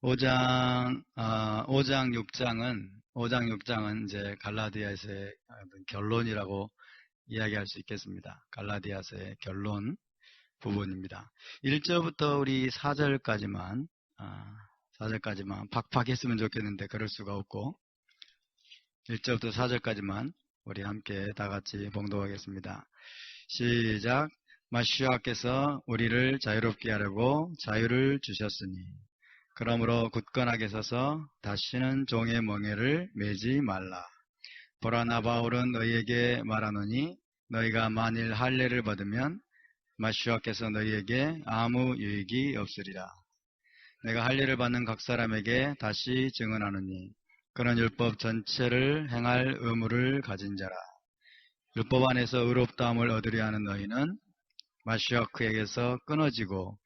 5장 6장은 이제 갈라디아서의 결론이라고 이야기할 수 있겠습니다. 갈라디아서의 결론 부분입니다. 1절부터 우리 4절까지만, 4절까지만 팍팍 했으면 좋겠는데 그럴 수가 없고, 1절부터 4절까지만 우리 함께 다 같이 봉독하겠습니다. 시작. 마시아께서 우리를 자유롭게 하려고 자유를 주셨으니 그러므로 굳건하게 서서 다시는 종의 멍에를 매지 말라. 보라, 나 바울은 너희에게 말하노니 너희가 만일 할례를 받으면 마시아께서 너희에게 아무 유익이 없으리라. 내가 할례를 받는 각 사람에게 다시 증언하노니 그는 율법 전체를 행할 의무를 가진 자라. 율법 안에서 의롭다함을 얻으려 하는 너희는 마시아크에게서 끊어지고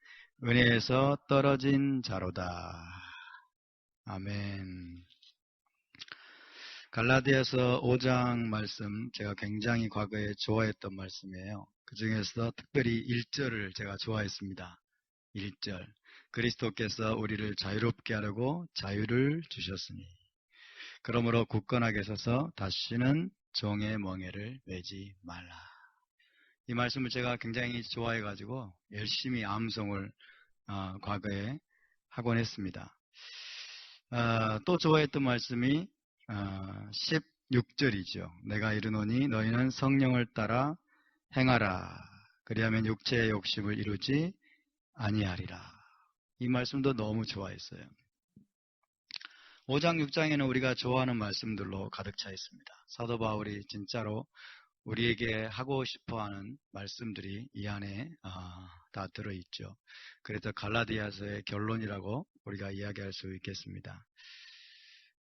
은혜에서 떨어진 자로다. 아멘. 갈라디아서 5장 말씀, 제가 굉장히 과거에 좋아했던 말씀이에요. 그 중에서 특별히 1절을 제가 좋아했습니다. 1절. 그리스도께서 우리를 자유롭게 하려고 자유를 주셨으니 그러므로 굳건하게 서서 다시는 종의 멍에를 매지 말라. 이 말씀을 제가 굉장히 좋아해가지고 열심히 암송을 과거에 하곤 했습니다. 또 좋아했던 말씀이 16절이죠. 내가 이르노니 너희는 성령을 따라 행하라. 그리하면 육체의 욕심을 이루지 아니하리라. 이 말씀도 너무 좋아했어요. 5장 6장에는 우리가 좋아하는 말씀들로 가득 차 있습니다. 사도 바울이 진짜로 우리에게 하고 싶어하는 말씀들이 이 안에 다 들어있죠. 그래서 갈라디아서의 결론이라고 우리가 이야기할 수 있겠습니다.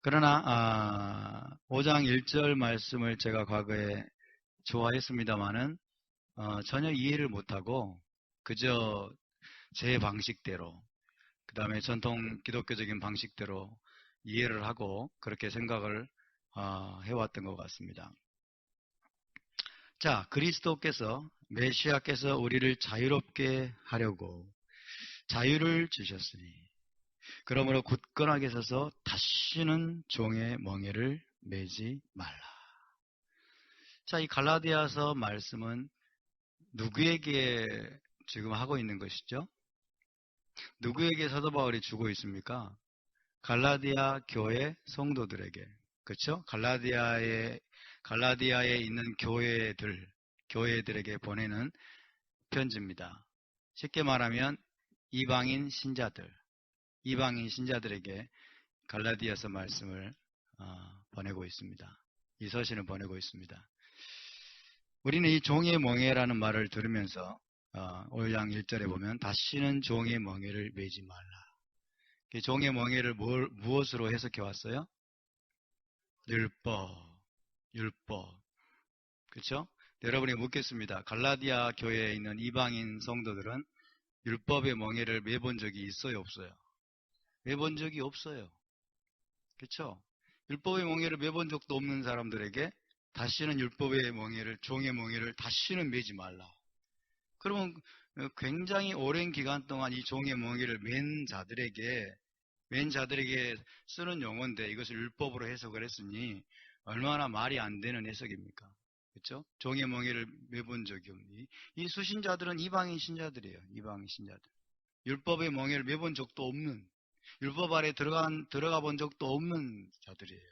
그러나 5장 1절 말씀을 제가 과거에 좋아했습니다마는 전혀 이해를 못하고 그저 제 방식대로, 그 다음에 전통 기독교적인 방식대로 이해를 하고 그렇게 생각을 해왔던 것 같습니다. 자, 그리스도께서, 메시아께서 우리를 자유롭게 하려고 자유를 주셨으니 그러므로 굳건하게 서서 다시는 종의 멍에를 매지 말라. 자, 이 갈라디아서 말씀은 누구에게 지금 하고 있는 것이죠? 누구에게 사도 바울이 주고 있습니까? 갈라디아 교회 성도들에게. 그렇죠? 갈라디아에 있는 교회들에게 보내는 편지입니다. 쉽게 말하면 이방인 신자들에게 갈라디아서 말씀을 보내고 있습니다. 이 서신을 보내고 있습니다. 우리는 이 종의 멍에라는 말을 들으면서 5장 1절에 보면 다시는 종의 멍에를 매지 말라. 종의 멍에를 무엇으로 해석해 왔어요? 율법. 그렇죠? 여러분이 묻겠습니다. 갈라디아 교회에 있는 이방인 성도들은 율법의 멍에를 매본 적이 있어요, 없어요? 매본 적이 없어요. 그렇죠? 율법의 멍에를 매본 적도 없는 사람들에게 다시는 율법의 멍에를, 종의 멍에를 다시는 매지 말라. 그러면 굉장히 오랜 기간 동안 이 종의 멍에를 맨 자들에게 쓰는 용어인데 이것을 율법으로 해석을 했으니 얼마나 말이 안 되는 해석입니까? 그렇죠? 종의 멍에를 매본 적이 없니? 이 수신자들은 이방인 신자들이에요. 이방인 신자들. 율법의 멍에를 매본 적도 없는, 율법 아래 들어가 본 적도 없는 자들이에요.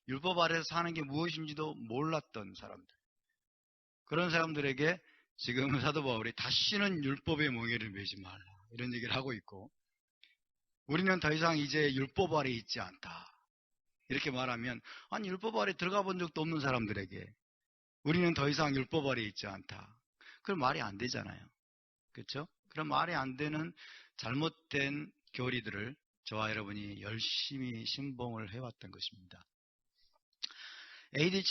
율법 아래서 사는 게 무엇인지도 몰랐던 사람들. 그런 사람들에게 지금 사도 바울이 다시는 율법의 멍에를 매지 말라. 이런 얘기를 하고 있고, 우리는 더 이상 이제 율법 아래 있지 않다. 이렇게 말하면, 아니, 율법 아래 들어가 본 적도 없는 사람들에게 우리는 더 이상 율법 아래 있지 않다. 그럼 말이 안 되잖아요. 그렇죠? 그럼 말이 안 되는 잘못된 교리들을 저와 여러분이 열심히 신봉을 해왔던 것입니다. AD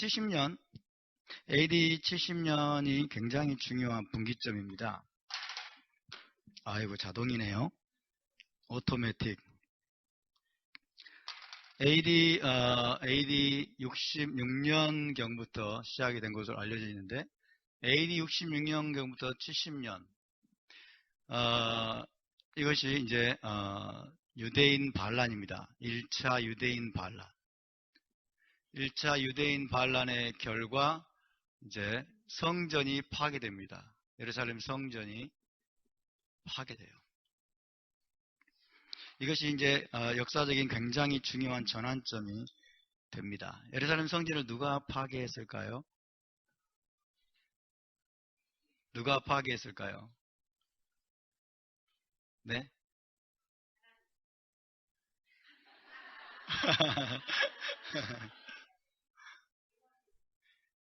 70년이 굉장히 중요한 분기점입니다. 아이고, 자동이네요. 오토매틱. AD 66년경부터 시작이 된 것으로 알려져 있는데, AD 66년경부터 70년, 이것이 이제 유대인 반란입니다. 1차 유대인 반란. 1차 유대인 반란의 결과 이제 성전이 파괴됩니다. 예루살렘 성전이 파괴돼요. 이것이 이제 역사적인 굉장히 중요한 전환점이 됩니다. 예루살렘 성전을 누가 파괴했을까요? 누가 파괴했을까요? 네?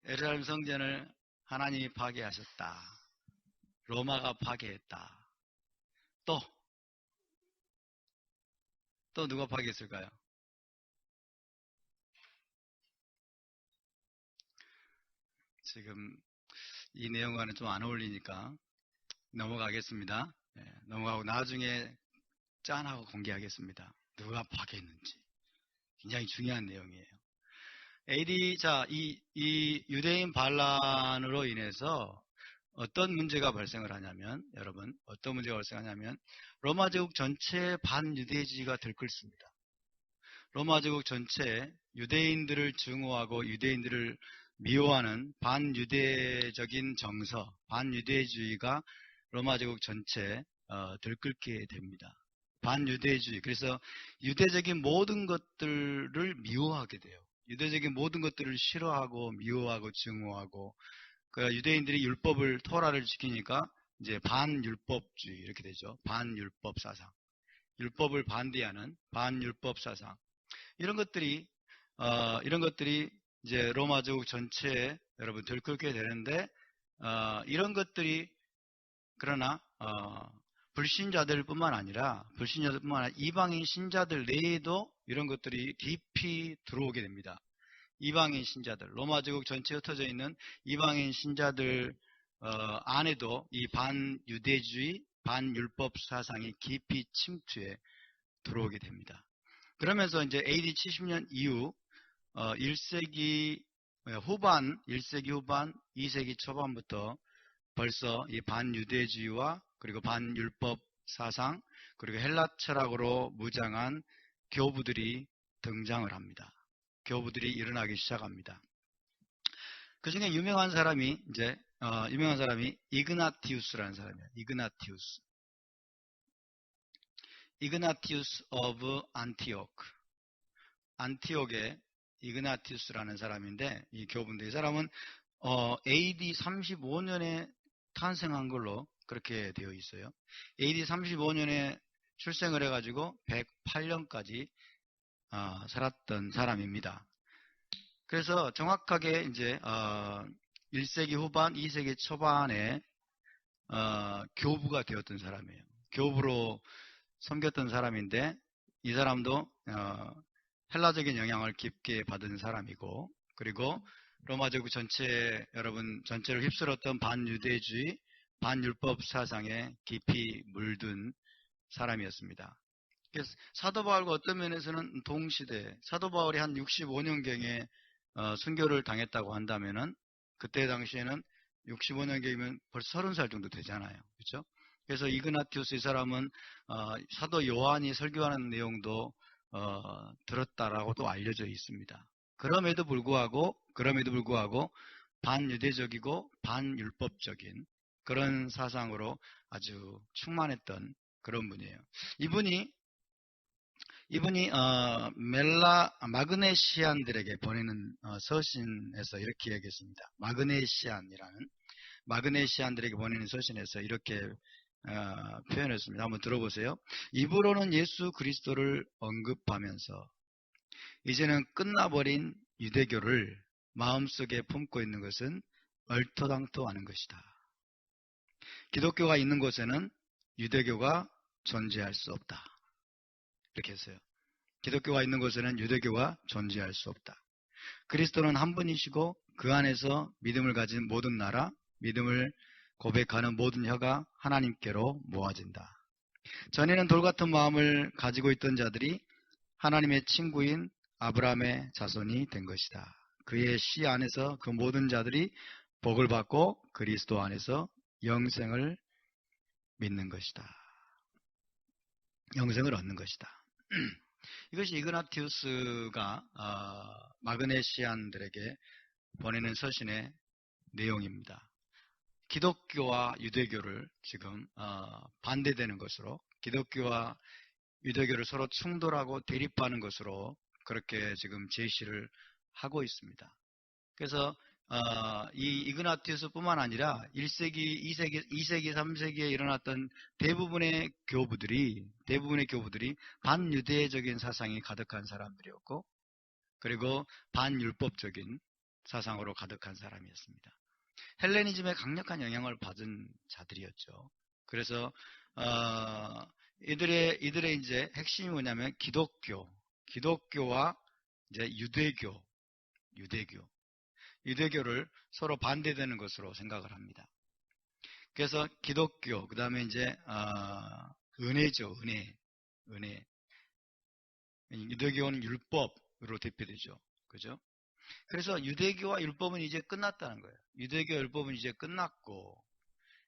예루살렘 성전을 하나님이 파괴하셨다. 로마가 파괴했다. 또, 또 누가 파괴했을까요? 지금 이 내용과는 좀 안 어울리니까 넘어가겠습니다. 넘어가고 나중에 짠하고 공개하겠습니다. 누가 파괴했는지. 굉장히 중요한 내용이에요. 자, 이 유대인 반란으로 인해서 어떤 문제가 발생을 하냐면, 여러분, 어떤 문제가 발생하냐면, 로마 제국 전체의 반유대주의가 들끓습니다. 로마 제국 전체에 유대인들을 증오하고 유대인들을 미워하는 반유대적인 정서, 반유대주의가 로마 제국 전체에 들끓게 됩니다. 반유대주의. 그래서 유대적인 모든 것들을 미워하게 돼요. 유대적인 모든 것들을 싫어하고 미워하고 증오하고, 유대인들이 율법을 토라를 지키니까 이제 반율법주의 이렇게 되죠. 반율법 사상. 율법을 반대하는 반율법 사상. 이런 것들이 이제 로마 제국 전체에 여러분 들끓게 되는데, 이런 것들이 그러나 불신자들뿐만 아니라 이방인 신자들 내에도 이런 것들이 깊이 들어오게 됩니다. 이방인 신자들, 로마 제국 전체에 흩어져 있는 이방인 신자들 안에도 이 반유대주의, 반율법 사상이 깊이 침투해 들어오게 됩니다. 그러면서 이제 AD 70년 이후 1세기 후반, 2세기 초반부터 벌써 이 반유대주의와 그리고 반율법 사상, 그리고 헬라 철학으로 무장한 교부들이 등장을 합니다. 교부들이 일어나기 시작합니다. 그 중에 유명한 사람이 이그나티우스라는 사람이에요. 이그나티우스 오브 안티오크. 안티옥의 이그나티우스라는 사람인데, 이 교부인데, 이 사람은 AD 35년에 탄생한 걸로 그렇게 되어 있어요. AD 35년에 출생을 해가지고 108년까지 살았던 사람입니다. 그래서 정확하게 이제 1세기 후반, 2세기 초반에 교부가 되었던 사람이에요. 교부로 섬겼던 사람인데, 이 사람도 헬라적인 영향을 깊게 받은 사람이고, 그리고 로마 제국 전체를 휩쓸었던 반유대주의, 반율법 사상에 깊이 물든 사람이었습니다. 그래서 사도 바울과 어떤 면에서는 동시대, 사도 바울이 한 65년경에 순교를 당했다고 한다면은, 그때 당시에는 65년경이면 벌써 30살 정도 되잖아요. 그렇죠? 그래서 이그나티우스 이 사람은 사도 요한이 설교하는 내용도 들었다라고도 알려져 있습니다. 그럼에도 불구하고 반유대적이고 반율법적인 그런 사상으로 아주 충만했던 그런 분이에요. 이분이 마그네시안들에게 보내는 서신에서 이렇게 얘기했습니다. 마그네시안들에게 보내는 서신에서 이렇게 표현했습니다. 한번 들어보세요. 입으로는 예수 그리스도를 언급하면서 이제는 끝나버린 유대교를 마음속에 품고 있는 것은 얼토당토하는 것이다. 기독교가 있는 곳에는 유대교가 존재할 수 없다. 이렇게 했어요. 기독교가 있는 곳에는 유대교가 존재할 수 없다. 그리스도는 한 분이시고 그 안에서 믿음을 가진 모든 나라, 믿음을 고백하는 모든 혀가 하나님께로 모아진다. 전에는 돌같은 마음을 가지고 있던 자들이 하나님의 친구인 아브라함의 자손이 된 것이다. 그의 씨 안에서 그 모든 자들이 복을 받고 그리스도 안에서 영생을 믿는 것이다. 영생을 얻는 것이다. 이것이 이그나티우스가 마그네시안들에게 보내는 서신의 내용입니다. 기독교와 유대교를 지금 반대되는 것으로, 기독교와 유대교를 서로 충돌하고 대립하는 것으로 그렇게 지금 제시를 하고 있습니다. 그래서 이 이그나티우스뿐만 아니라 1세기, 2세기, 3세기에 일어났던 대부분의 교부들이 반유대적인 사상이 가득한 사람들이었고, 그리고 반율법적인 사상으로 가득한 사람이었습니다. 헬레니즘에 강력한 영향을 받은 자들이었죠. 그래서 이들의 이제 핵심이 뭐냐면 기독교와 이제 유대교를 서로 반대되는 것으로 생각을 합니다. 그래서 기독교, 그 다음에 이제 은혜죠, 은혜. 유대교는 율법으로 대표되죠, 그죠? 그래서 유대교와 율법은 이제 끝났다는 거예요. 유대교 율법은 이제 끝났고,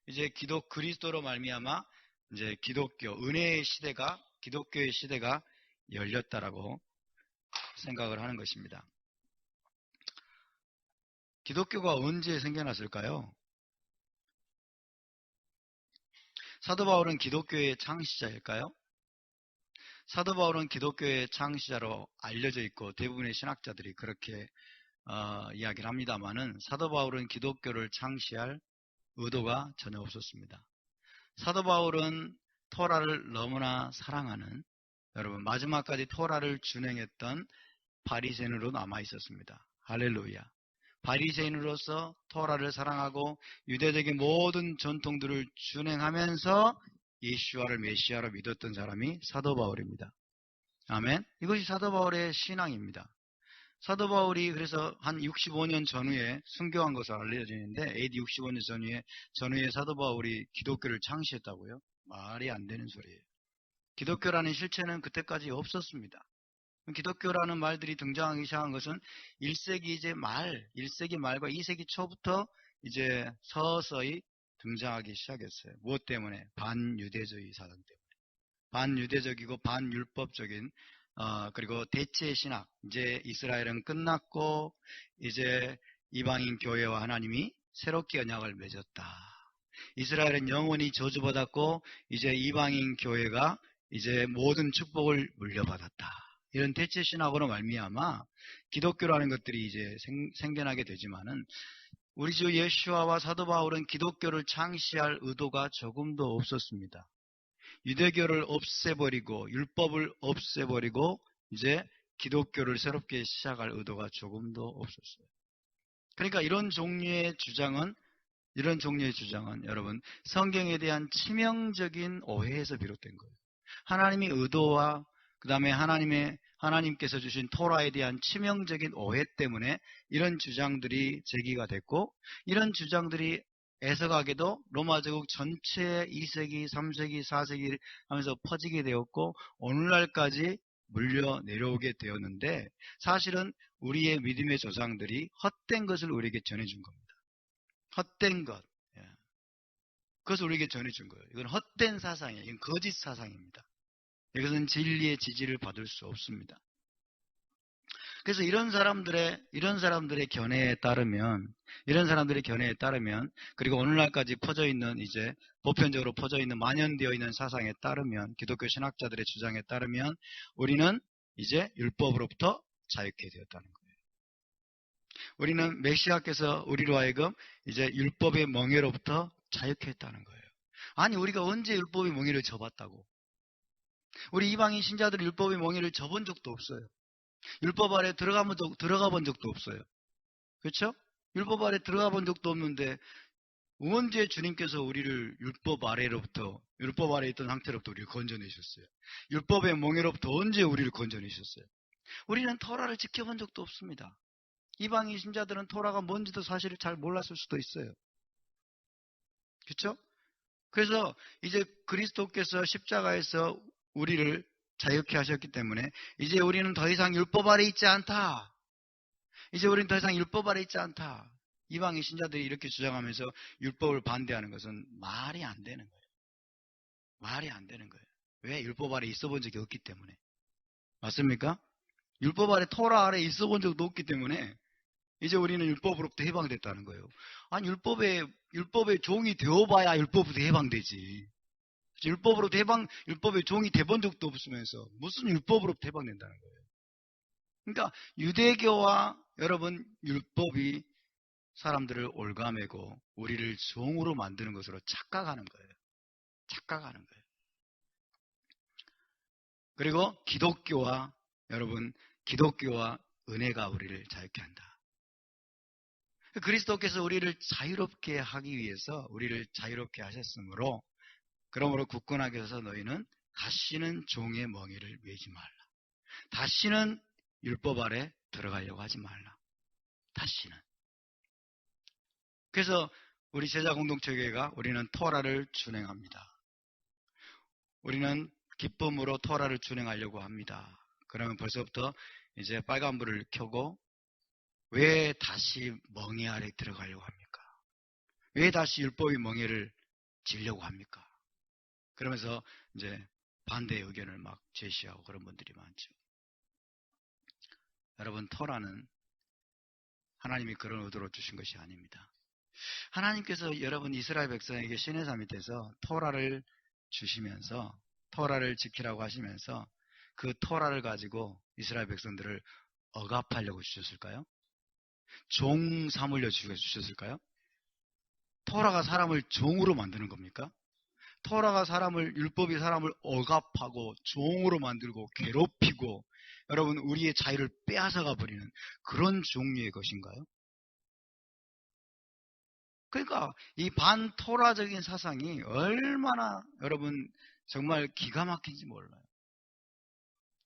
이제 그리스도로 말미암아 이제 기독교의 시대가 열렸다라고 생각을 하는 것입니다. 기독교가 언제 생겨났을까요? 사도 바울은 기독교의 창시자일까요? 사도 바울은 기독교의 창시자로 알려져 있고 대부분의 신학자들이 그렇게 이야기를 합니다만은, 사도 바울은 기독교를 창시할 의도가 전혀 없었습니다. 사도 바울은 토라를 너무나 사랑하는, 여러분, 마지막까지 토라를 준행했던 바리새인으로 남아 있었습니다. 할렐루야. 바리새인으로서 토라를 사랑하고 유대적인 모든 전통들을 준행하면서 예수와를 메시아로 믿었던 사람이 사도 바울입니다. 아멘. 이것이 사도 바울의 신앙입니다. 사도 바울이 그래서 한 65년 전후에 순교한 것으로 알려지는데, AD 65년 전후에 사도 바울이 기독교를 창시했다고요? 말이 안 되는 소리예요. 기독교라는 실체는 그때까지 없었습니다. 기독교라는 말들이 등장하기 시작한 것은 1세기 말과 2세기 초부터 이제 서서히 등장하기 시작했어요. 무엇 때문에? 반유대주의 사상 때문에. 반유대적이고 반율법적인 그리고 대체 신학. 이제 이스라엘은 끝났고 이제 이방인 교회와 하나님이 새롭게 언약을 맺었다. 이스라엘은 영원히 저주받았고 이제 이방인 교회가 이제 모든 축복을 물려받았다. 이런 대체 신학으로 말미암아 기독교라는 것들이 이제 생겨나게 되지만은, 우리 주 예수와와 사도 바울은 기독교를 창시할 의도가 조금도 없었습니다. 유대교를 없애버리고 율법을 없애버리고 이제 기독교를 새롭게 시작할 의도가 조금도 없었어요. 그러니까 이런 종류의 주장은 여러분, 성경에 대한 치명적인 오해에서 비롯된 거예요. 하나님의 의도와 그 다음에 하나님께서 주신 토라에 대한 치명적인 오해 때문에 이런 주장들이 제기가 됐고, 이런 주장들이 애석하게도 로마 제국 전체에 2세기, 3세기, 4세기 하면서 퍼지게 되었고 오늘날까지 물려 내려오게 되었는데, 사실은 우리의 믿음의 조상들이 헛된 것을 우리에게 전해준 겁니다. 헛된 것. 그것을 우리에게 전해준 거예요. 이건 헛된 사상이에요. 이건 거짓 사상입니다. 이것은 진리의 지지를 받을 수 없습니다. 그래서 이런 사람들의 견해에 따르면, 그리고 오늘날까지 이제 보편적으로 퍼져 있는, 만연되어 있는 사상에 따르면, 기독교 신학자들의 주장에 따르면 우리는 이제 율법으로부터 자유케 되었다는 거예요. 우리는 메시아께서 우리로 하여금 이제 율법의 멍에로부터 자유케 했다는 거예요. 아니, 우리가 언제 율법의 멍에를 접었다고? 우리 이방인 신자들은 율법의 멍에를 접은 적도 없어요. 율법 아래 들어가 본 적도 없어요. 그렇죠? 율법 아래 들어가 본 적도 없는데 언제 주님께서 우리를 율법 아래에 있던 상태로부터 우리를 건져내셨어요? 율법의 멍에로부터 언제 우리를 건져내셨어요? 우리는 토라를 지켜본 적도 없습니다. 이방인 신자들은 토라가 뭔지도 사실 잘 몰랐을 수도 있어요. 그렇죠? 그래서 이제 그리스도께서 십자가에서 우리를 자유케 하셨기 때문에 이제 우리는 더 이상 율법 아래 있지 않다. 이방인 신자들이 이렇게 주장하면서 율법을 반대하는 것은 말이 안 되는 거예요. 왜? 율법 아래 있어 본 적이 없기 때문에. 맞습니까? 율법 아래, 토라 아래 있어 본 적도 없기 때문에 이제 우리는 율법으로부터 해방됐다는 거예요. 아니, 율법의 종이 되어봐야 율법부터 해방되지. 율법의 종이 돼본 적도 없으면서 무슨 율법으로부터 해방된다는 거예요. 그러니까 유대교와 여러분 율법이 사람들을 올가매고 우리를 종으로 만드는 것으로 착각하는 거예요. 착각하는 거예요. 그리고 기독교와 은혜가 우리를 자유케 한다. 그리스도께서 우리를 자유롭게 하기 위해서 우리를 자유롭게 하셨으므로, 그러므로 굳건하게 서서 너희는 다시는 종의 멍에를 메지 말라. 다시는 율법 아래 들어가려고 하지 말라. 다시는. 그래서 우리 제자 공동체교회가 우리는 토라를 준행합니다. 우리는 기쁨으로 토라를 준행하려고 합니다. 그러면 벌써부터 이제 빨간불을 켜고 왜 다시 멍에 아래 들어가려고 합니까? 왜 다시 율법의 멍에를 지려고 합니까? 그러면서 이제 반대의 의견을 막 제시하고 그런 분들이 많죠. 여러분, 토라는 하나님이 그런 의도로 주신 것이 아닙니다. 하나님께서 여러분 이스라엘 백성에게 시내산 밑에서 토라를 주시면서 토라를 지키라고 하시면서 그 토라를 가지고 이스라엘 백성들을 억압하려고 주셨을까요? 종 삼으려 주셨을까요? 토라가 사람을 종으로 만드는 겁니까? 율법이 사람을 억압하고 종으로 만들고 괴롭히고 여러분 우리의 자유를 빼앗아가 버리는 그런 종류의 것인가요? 그러니까 이 반토라적인 사상이 얼마나 여러분 정말 기가 막힌지 몰라요.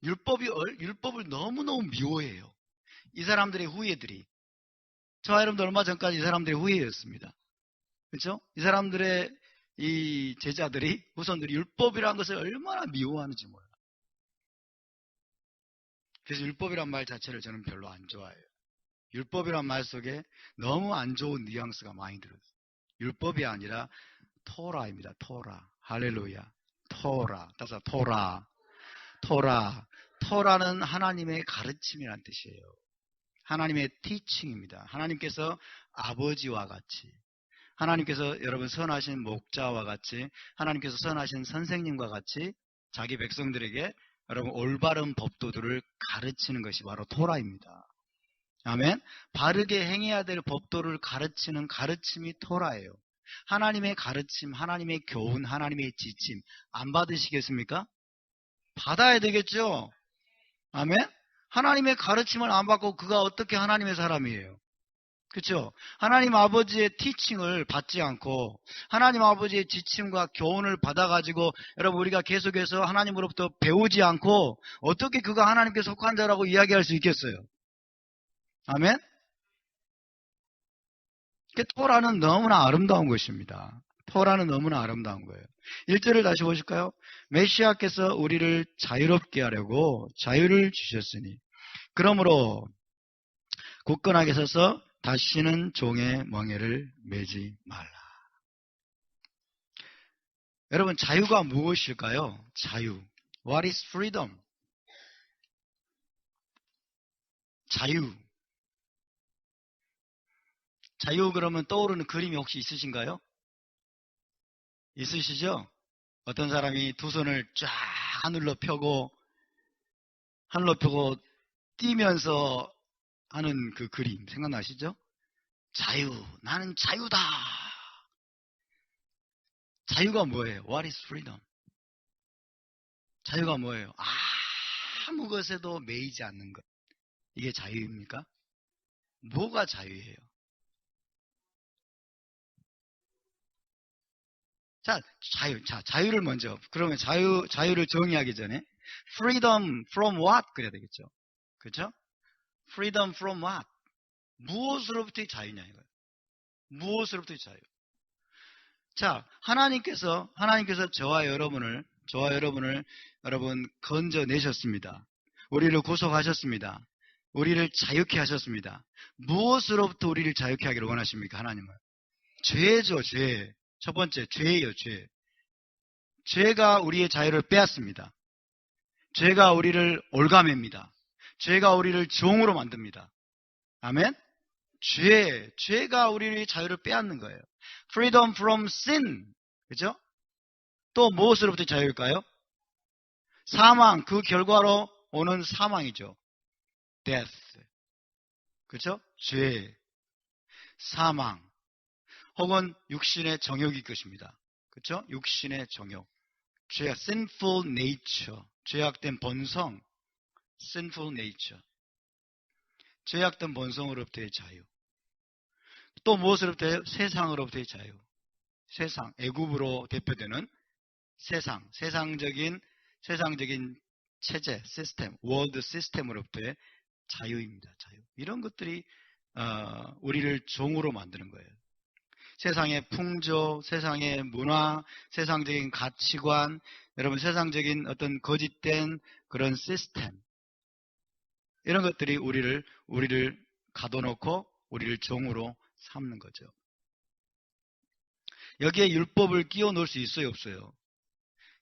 율법을 너무너무 미워해요. 이 사람들의 후예들이. 저와 여러분도 얼마 전까지 이 사람들의 후예였습니다. 그렇죠? 이 사람들의 이 제자들이, 후손들이 율법이라는 것을 얼마나 미워하는지 몰라요. 그래서 율법이란 말 자체를 저는 별로 안 좋아해요. 율법이란 말 속에 너무 안 좋은 뉘앙스가 많이 들어요. 율법이 아니라 토라입니다. 토라. 할렐루야. 토라. 따서 토라. 토라는 하나님의 가르침이란 뜻이에요. 하나님의 티칭입니다. 하나님께서 아버지와 같이, 하나님께서 여러분 선하신 목자와 같이, 하나님께서 선하신 선생님과 같이 자기 백성들에게 여러분 올바른 법도들을 가르치는 것이 바로 토라입니다. 아멘. 바르게 행해야 될 법도를 가르치는 가르침이 토라예요. 하나님의 가르침, 하나님의 교훈, 하나님의 지침 안 받으시겠습니까? 받아야 되겠죠. 아멘. 하나님의 가르침을 안 받고 그가 어떻게 하나님의 사람이에요? 그렇죠? 하나님 아버지의 티칭을 받지 않고 하나님 아버지의 지침과 교훈을 받아가지고 여러분 우리가 계속해서 하나님으로부터 배우지 않고 어떻게 그가 하나님께 속한 자라고 이야기할 수 있겠어요? 아멘? 토라는 너무나 아름다운 것입니다. 토라는 너무나 아름다운 거예요. 1절을 다시 보실까요? 메시아께서 우리를 자유롭게 하려고 자유를 주셨으니 그러므로 굳건하게 서서 다시는 종의 멍에를 매지 말라. 여러분 자유가 무엇일까요? 자유. What is freedom? 자유. 자유 그러면 떠오르는 그림이 혹시 있으신가요? 있으시죠? 어떤 사람이 두 손을 쫙 하늘로 펴고 뛰면서 하는 그 그림 생각나시죠? 자유, 나는 자유다. 자유가 뭐예요? What is freedom? 자유가 뭐예요? 아무 것에도 매이지 않는 것. 이게 자유입니까? 뭐가 자유예요? 자유를 먼저, 그러면 자유를 정의하기 전에 freedom from what? 그래야 되겠죠. 그렇죠? freedom from what? 무엇으로부터의 자유냐 이거예요. 무엇으로부터의 자유. 자, 하나님께서 저와 여러분을 여러분 건져내셨습니다. 우리를 구속하셨습니다. 우리를 자유케 하셨습니다. 무엇으로부터 우리를 자유케 하기를 원하십니까? 하나님은 죄죠. 죄. 첫 번째 죄예요. 죄. 죄가 우리의 자유를 빼앗습니다. 죄가 우리를 올가맵니다. 죄가 우리를 종으로 만듭니다. 아멘? 죄가 우리의 자유를 빼앗는 거예요. Freedom from sin. 그죠? 또 무엇으로부터 자유일까요? 사망, 그 결과로 오는 사망이죠. Death. 그죠? 죄, 사망, 혹은 육신의 정욕일 것입니다. 그죠? 육신의 정욕. 죄악, sinful nature. 죄악된 본성, sinful nature. 죄악된 본성으로부터의 자유. 또 무엇으로부터요? 세상으로부터의 자유. 세상, 애굽으로 대표되는 세상, 세상적인 체제, 시스템, 월드 시스템으로부터의 자유입니다. 자유. 이런 것들이 우리를 종으로 만드는 거예요. 세상의 풍조, 세상의 문화, 세상적인 가치관, 여러분 세상적인 어떤 거짓된 그런 시스템, 이런 것들이 우리를 가둬놓고 우리를 종으로 삼는 거죠. 여기에 율법을 끼워 넣을 수 있어요, 없어요?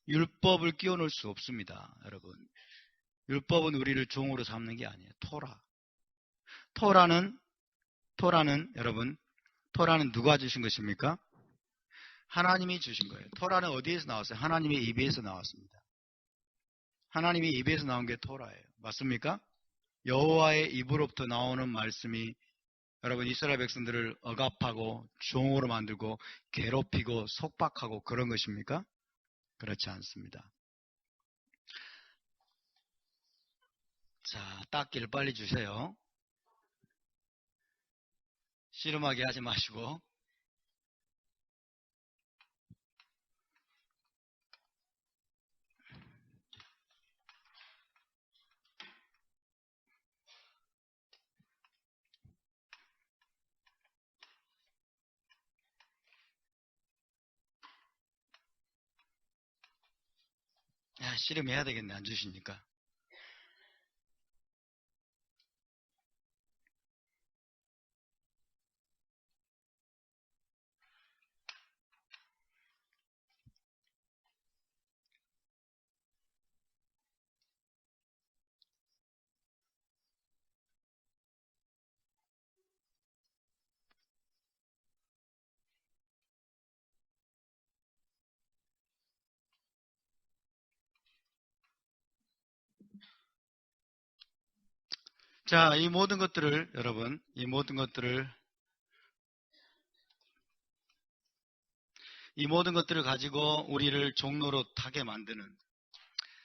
율법을 끼워 넣을 수 없습니다, 여러분. 율법은 우리를 종으로 삼는 게 아니에요. 토라는 여러분, 토라는 누가 주신 것입니까? 하나님이 주신 거예요. 토라는 어디에서 나왔어요? 하나님의 입에서 나왔습니다. 하나님의 입에서 나온 게 토라예요. 맞습니까? 여호와의 입으로부터 나오는 말씀이 여러분 이스라엘 백성들을 억압하고 종으로 만들고 괴롭히고 속박하고 그런 것입니까? 그렇지 않습니다. 자, 딱지를 빨리 주세요. 씨름하게 하지 마시고. 야, 씨름해야 되겠네, 안 주시니까. 자, 이 모든 것들을 여러분, 이 모든 것들을 가지고 우리를 종로로 타게 만드는,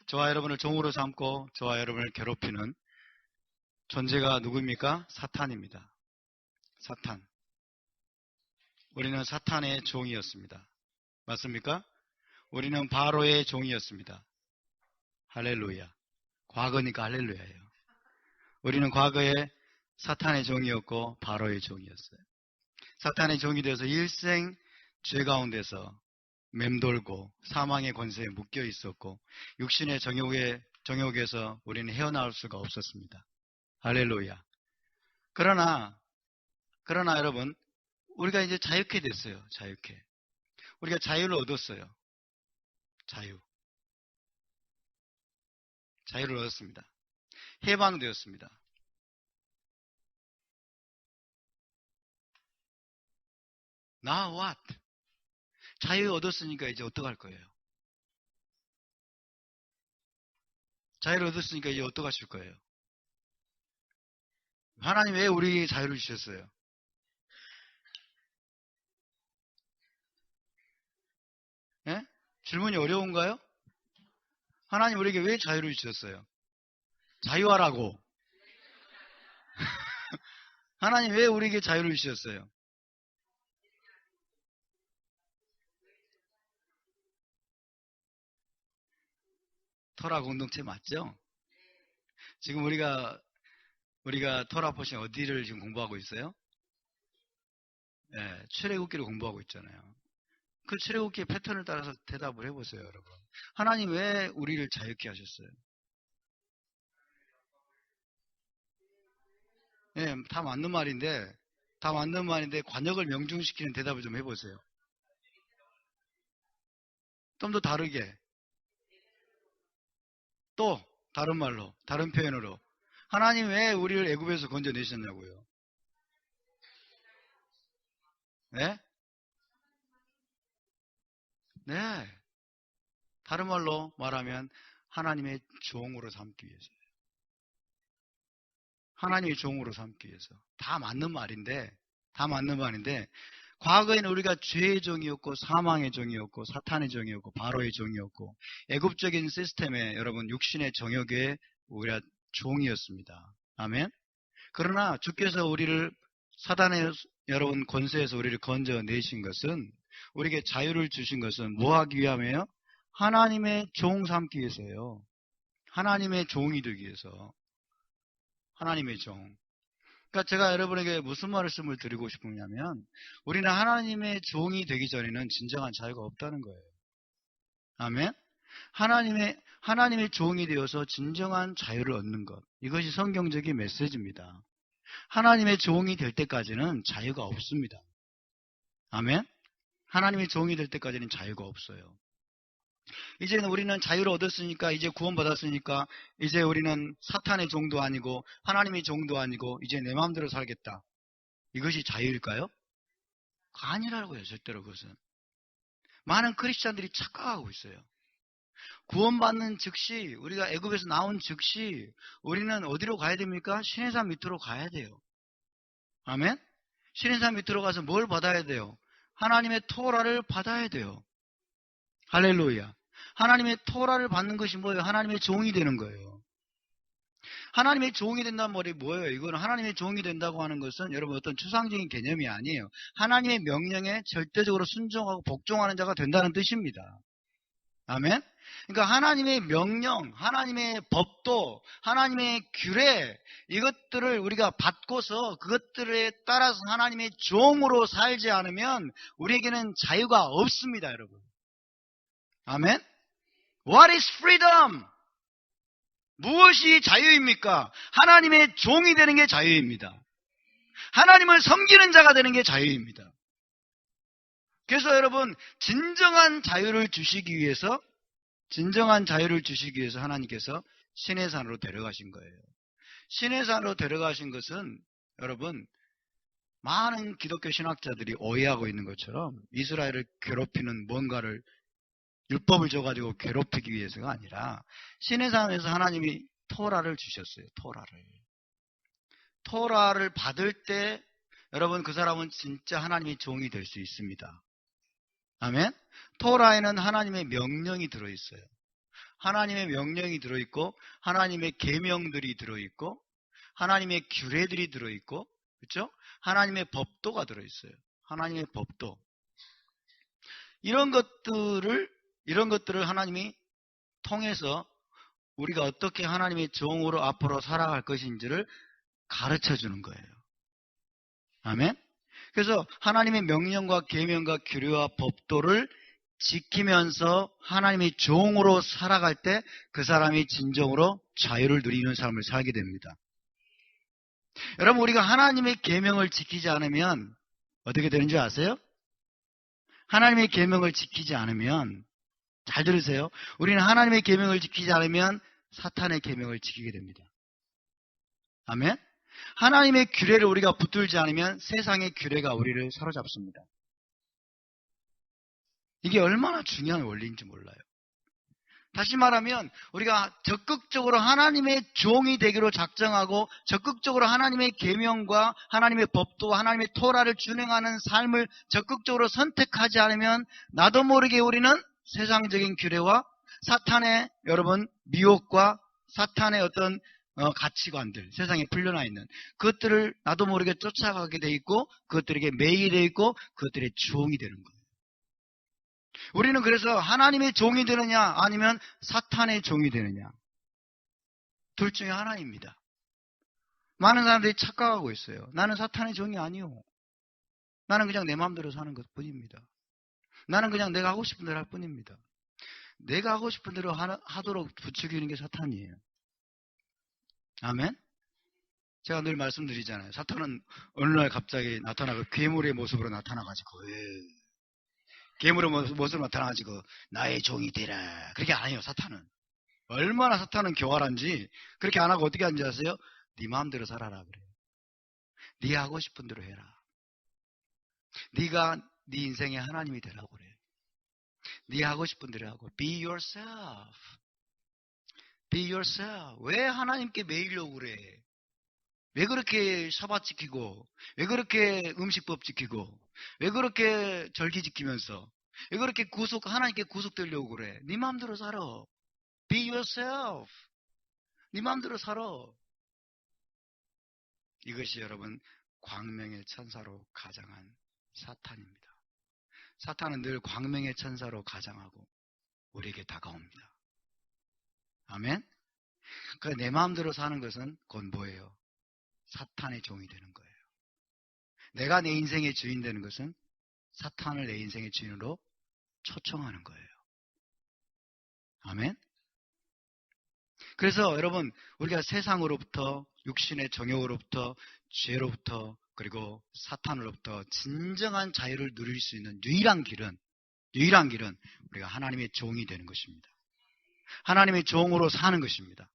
저와 여러분을 종으로 삼고 저와 여러분을 괴롭히는 존재가 누구입니까? 사탄입니다. 사탄. 우리는 사탄의 종이었습니다. 맞습니까? 우리는 바로의 종이었습니다. 할렐루야. 과거니까 할렐루야예요. 우리는 과거에 사탄의 종이었고 바로의 종이었어요. 사탄의 종이 되어서 일생 죄 가운데서 맴돌고 사망의 권세에 묶여 있었고 육신의 정욕에서 우리는 헤어나올 수가 없었습니다. 할렐루야. 그러나 여러분, 우리가 이제 자유케 됐어요. 자유케. 우리가 자유를 얻었어요. 자유를 얻었습니다. 해방되었습니다. Now what? 자유 얻었으니까 이제 어떡할 거예요? 자유를 얻었으니까 이제 어떡하실 거예요? 하나님 왜 우리에게 자유를 주셨어요? 예? 질문이 어려운가요? 하나님 우리에게 왜 자유를 주셨어요? 자유하라고. 하나님 왜 우리에게 자유를 주셨어요? 토라 공동체 맞죠? 지금 우리가 토라 포션 어디를 지금 공부하고 있어요? 예, 출애굽기를 공부하고 있잖아요. 그 출애굽기의 패턴을 따라서 대답을 해보세요, 여러분. 하나님 왜 우리를 자유케 하셨어요? 예, 다 맞는 말인데 관역을 명중시키는 대답을 좀 해보세요. 좀 더 다르게. 또 다른 말로, 다른 표현으로. 하나님 왜 우리를 애굽에서 건져내셨냐고요? 네? 네. 다른 말로 말하면 하나님의 종으로 삼기 위해서. 하나님의 종으로 삼기 위해서. 다 맞는 말인데, 다 맞는 말인데, 과거에는 우리가 죄의 종이었고, 사망의 종이었고, 사탄의 종이었고, 바로의 종이었고, 애굽적인 시스템에 여러분 육신의 정욕의 우리가 종이었습니다. 아멘? 그러나 주께서 우리를 사단의 여러분 권세에서 우리를 건져내신 것은, 우리에게 자유를 주신 것은 뭐 하기 위함이에요? 하나님의 종 삼기 위해서예요. 하나님의 종이 되기 위해서. 하나님의 종. 그러니까 제가 여러분에게 무슨 말씀을 드리고 싶으냐면, 우리는 하나님의 종이 되기 전에는 진정한 자유가 없다는 거예요. 아멘? 하나님의 종이 되어서 진정한 자유를 얻는 것. 이것이 성경적인 메시지입니다. 하나님의 종이 될 때까지는 자유가 없습니다. 아멘? 하나님의 종이 될 때까지는 자유가 없어요. 이제는 우리는 자유를 얻었으니까, 이제 구원받았으니까, 이제 우리는 사탄의 종도 아니고 하나님의 종도 아니고 이제 내 마음대로 살겠다. 이것이 자유일까요? 아니라고요. 절대로 그것은. 많은 크리스찬들이 착각하고 있어요. 구원받는 즉시, 우리가 애굽에서 나온 즉시 우리는 어디로 가야 됩니까? 신의 산 밑으로 가야 돼요. 아멘? 신의 산 밑으로 가서 뭘 받아야 돼요? 하나님의 토라를 받아야 돼요. 할렐루야. 하나님의 토라를 받는 것이 뭐예요? 하나님의 종이 되는 거예요. 하나님의 종이 된다는 말이 뭐예요? 이거는 하나님의 종이 된다고 하는 것은 여러분 어떤 추상적인 개념이 아니에요. 하나님의 명령에 절대적으로 순종하고 복종하는 자가 된다는 뜻입니다. 아멘? 그러니까 하나님의 명령, 하나님의 법도, 하나님의 규례, 이것들을 우리가 받고서 그것들에 따라서 하나님의 종으로 살지 않으면 우리에게는 자유가 없습니다, 여러분. 아멘? What is freedom? 무엇이 자유입니까? 하나님의 종이 되는 게 자유입니다. 하나님을 섬기는 자가 되는 게 자유입니다. 그래서 여러분, 진정한 자유를 주시기 위해서 하나님께서 신의 산으로 데려가신 거예요. 신의 산으로 데려가신 것은 여러분, 많은 기독교 신학자들이 오해하고 있는 것처럼 이스라엘을 괴롭히는 뭔가를, 율법을 줘가지고 괴롭히기 위해서가 아니라 신의 산에서 하나님이 토라를 주셨어요. 토라를 받을 때 여러분, 그 사람은 진짜 하나님의 종이 될 수 있습니다. 아멘? 토라에는 하나님의 명령이 들어있어요. 하나님의 명령이 들어있고, 하나님의 계명들이 들어있고, 하나님의 규례들이 들어있고, 그렇죠? 하나님의 법도가 들어있어요. 하나님의 법도. 이런 것들을 하나님이 통해서 우리가 어떻게 하나님의 종으로 앞으로 살아갈 것인지를 가르쳐 주는 거예요. 아멘? 그래서 하나님의 명령과 계명과 규례와 법도를 지키면서 하나님의 종으로 살아갈 때 그 사람이 진정으로 자유를 누리는 삶을 살게 됩니다. 여러분, 우리가 하나님의 계명을 지키지 않으면 어떻게 되는지 아세요? 하나님의 계명을 지키지 않으면, 잘 들으세요. 우리는 하나님의 계명을 지키지 않으면 사탄의 계명을 지키게 됩니다. 아멘? 하나님의 규례를 우리가 붙들지 않으면 세상의 규례가 우리를 사로잡습니다. 이게 얼마나 중요한 원리인지 몰라요. 다시 말하면 우리가 적극적으로 하나님의 종이 되기로 작정하고 적극적으로 하나님의 계명과 하나님의 법도 하나님의 토라를 준행하는 삶을 적극적으로 선택하지 않으면 나도 모르게 우리는 세상적인 규례와 사탄의 여러분 미혹과 사탄의 어떤 가치관들, 세상에 풀려나 있는 그것들을 나도 모르게 쫓아가게 돼 있고 그것들에게 매이게 돼 있고 그것들의 종이 되는 거예요. 우리는 그래서 하나님의 종이 되느냐 아니면 사탄의 종이 되느냐, 둘 중에 하나입니다. 많은 사람들이 착각하고 있어요. 나는 사탄의 종이 아니요. 나는 그냥 내 마음대로 사는 것 뿐입니다. 나는 그냥 내가 하고 싶은 대로 할 뿐입니다. 내가 하고 싶은 대로 하도록 부추기는 게 사탄이에요. 아멘? 제가 늘 말씀드리잖아요. 사탄은 어느 날 갑자기 나타나고 괴물의 모습으로 나타나가지고 괴물의 모습으로 나타나가지고 나의 종이 되라, 그렇게 안 해요. 사탄은 얼마나 사탄은 교활한지 그렇게 안 하고 어떻게 하는지 아세요? 네 마음대로 살아라 그래요. 네 하고 싶은 대로 해라. 네가 네 인생의 하나님이 되라고 그래요. 네 하고 싶은 대로 하고 be yourself. be yourself. 왜 하나님께 매이려고 그래? 왜 그렇게 샤bat 지키고 왜 그렇게 음식법 지키고 왜 그렇게 절기 지키면서 왜 그렇게 하나님께 구속되려고 그래? 네 마음대로 살아. be yourself. 네 마음대로 살아. 이것이 여러분 광명의 천사로 가장한 사탄입니다. 사탄은 늘 광명의 천사로 가장하고 우리에게 다가옵니다. 아멘? 그러니까 내 마음대로 사는 것은 곧 뭐예요? 사탄의 종이 되는 거예요. 내가 내 인생의 주인 되는 것은 사탄을 내 인생의 주인으로 초청하는 거예요. 아멘? 그래서 여러분 우리가 세상으로부터 육신의 정욕으로부터 죄로부터 그리고 사탄으로부터 진정한 자유를 누릴 수 있는 유일한 길은 우리가 하나님의 종이 되는 것입니다. 하나님의 종으로 사는 것입니다.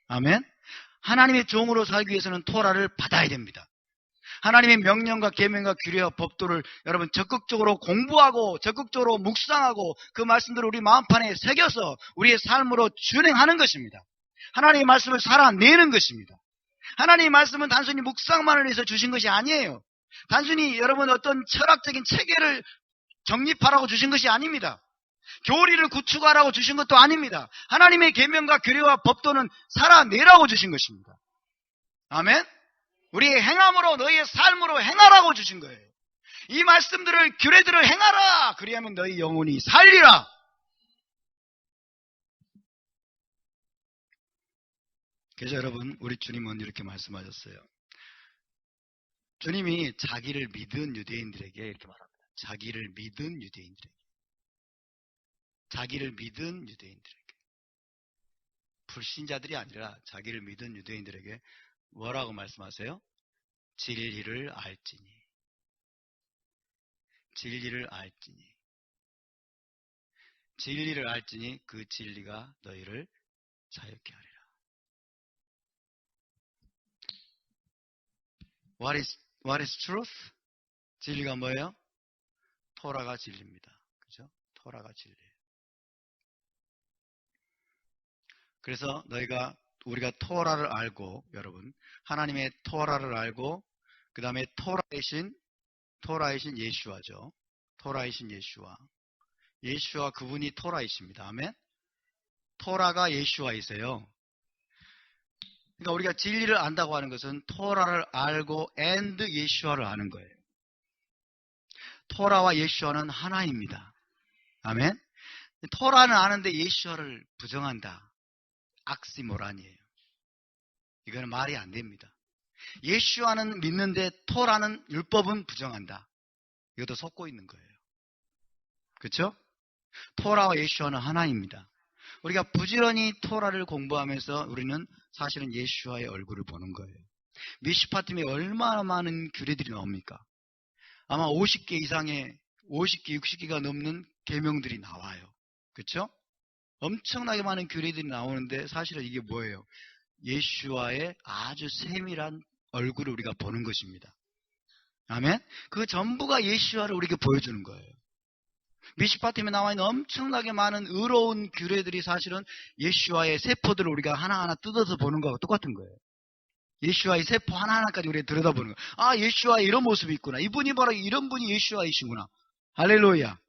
아멘? 하나님의 종으로 살기 위해서는 토라를 받아야 됩니다. 하나님의 명령과 계명과 규례와 법도를 여러분 적극적으로 공부하고 적극적으로 묵상하고 그 말씀들을 우리 마음판에 새겨서 우리의 삶으로 준행하는 것입니다. 하나님의 말씀을 살아내는 것입니다. 하나님의 말씀은 단순히 묵상만을 위해서 주신 것이 아니에요. 단순히 여러분 어떤 철학적인 체계를 정립하라고 주신 것이 아닙니다. 교리를 구축하라고 주신 것도 아닙니다. 하나님의 계명과 규례와 법도는 살아내라고 주신 것입니다. 아멘? 우리의 행함으로 너희의 삶으로 행하라고 주신 거예요. 이 말씀들을 규례들을 행하라. 그리하면 너희 영혼이 살리라. 그래서 여러분 우리 주님은 이렇게 말씀하셨어요. 주님이 자기를 믿은 유대인들에게 이렇게 말합니다. 자기를 믿은 유대인들에게 불신자들이 아니라 자기를 믿은 유대인들에게 뭐라고 말씀하세요? 진리를 알지니 그 진리가 너희를 자유케 하리라. What is truth? 진리가 뭐예요? 토라가 진리입니다. 그죠? 토라가 진리예요. 그래서 우리가 토라를 알고 여러분 하나님의 토라를 알고 그 다음에 토라이신 예슈아죠. 토라이신 예슈아 그분이 토라이십니다. 아멘. 토라가 예슈아이세요. 그러니까 우리가 진리를 안다고 하는 것은 토라를 알고 and 예슈아를 아는 거예요. 토라와 예슈아는 하나입니다. 아멘. 토라는 아는데 예슈아를 부정한다. 악시모란이에요. 이거는 말이 안 됩니다. 예슈아는 믿는데 토라는 율법은 부정한다. 이것도 속고 있는 거예요. 그렇죠? 토라와 예슈아는 하나입니다. 우리가 부지런히 토라를 공부하면서 우리는 사실은 예슈아의 얼굴을 보는 거예요. 미시파팀에 얼마나 많은 규례들이 나옵니까? 아마 50개 이상의 50개, 60개가 넘는 계명들이 나와요. 그렇죠? 엄청나게 많은 규례들이 나오는데 사실은 이게 뭐예요? 예슈아의 아주 세밀한 얼굴을 우리가 보는 것입니다. 아멘? 그 전부가 예슈아를 우리에게 보여주는 거예요. 미시파팀에 나와 있는 엄청나게 많은 의로운 규례들이 사실은 예슈아의 세포들을 우리가 하나하나 뜯어서 보는 거하고 똑같은 거예요. 예슈아의 세포 하나하나까지 우리가 들여다보는 거예요. 아, 예슈아의 이런 모습이 있구나. 이분이 바로 이런 분이 예슈아이시구나. 할렐루야.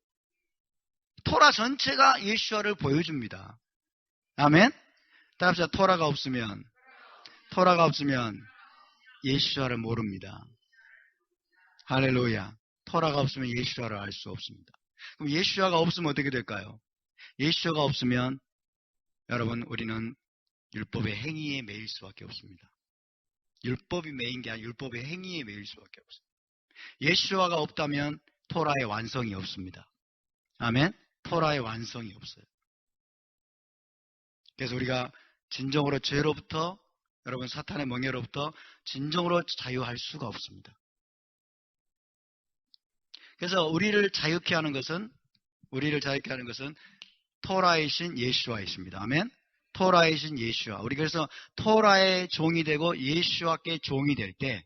토라 전체가 예슈아를 보여줍니다. 아멘? 따라합시다. 토라가 없으면 예슈아를 모릅니다. 할렐루야. 토라가 없으면 예슈아를 알 수 없습니다. 그럼 예슈아가 없으면 어떻게 될까요? 예슈아가 없으면 여러분 우리는 율법의 행위에 매일 수밖에 없습니다. 율법이 매인 게 아니라 율법의 행위에 매일 수밖에 없습니다. 예슈아가 없다면 토라의 완성이 없습니다. 아멘? 토라의 완성이 없어요. 그래서 우리가 진정으로 죄로부터 여러분 사탄의 멍에로부터 진정으로 자유할 수가 없습니다. 그래서 우리를 자유케 하는 것은 토라이신 예슈아이십니다. 아멘? 토라이신 예수와. 우리 그래서 토라의 종이 되고 예수와께 종이 될 때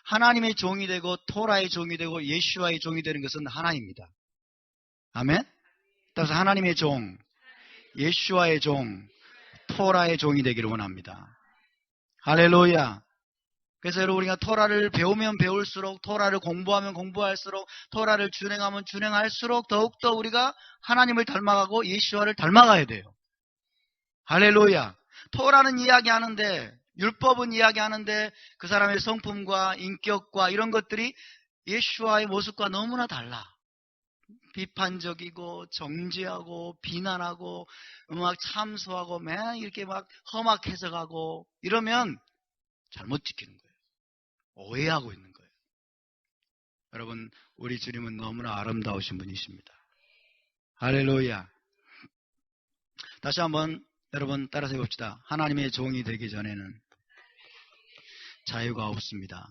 하나님의 종이 되고 토라의 종이 되고 예수와의 종이 되는 것은 하나입니다. 아멘? 따라서 하나님의 종, 예수와의 종, 토라의 종이 되기를 원합니다. 할렐루야. 그래서 여러분 우리가 토라를 배우면 배울수록, 토라를 공부하면 공부할수록, 토라를 준행하면 준행할수록 더욱더 우리가 하나님을 닮아가고 예수와를 닮아가야 돼요. 할렐루야. 토라는 이야기하는데, 율법은 이야기하는데 그 사람의 성품과 인격과 이런 것들이 예수와의 모습과 너무나 달라. 비판적이고 정죄하고 비난하고 막 참소하고 맨 이렇게 막 험악 해석하고 이러면 잘못 지키는 거예요. 오해하고 있는 거예요. 여러분, 우리 주님은 너무나 아름다우신 분이십니다. 할렐루야. 다시 한번 여러분 따라서 해봅시다. 하나님의 종이 되기 전에는 자유가 없습니다.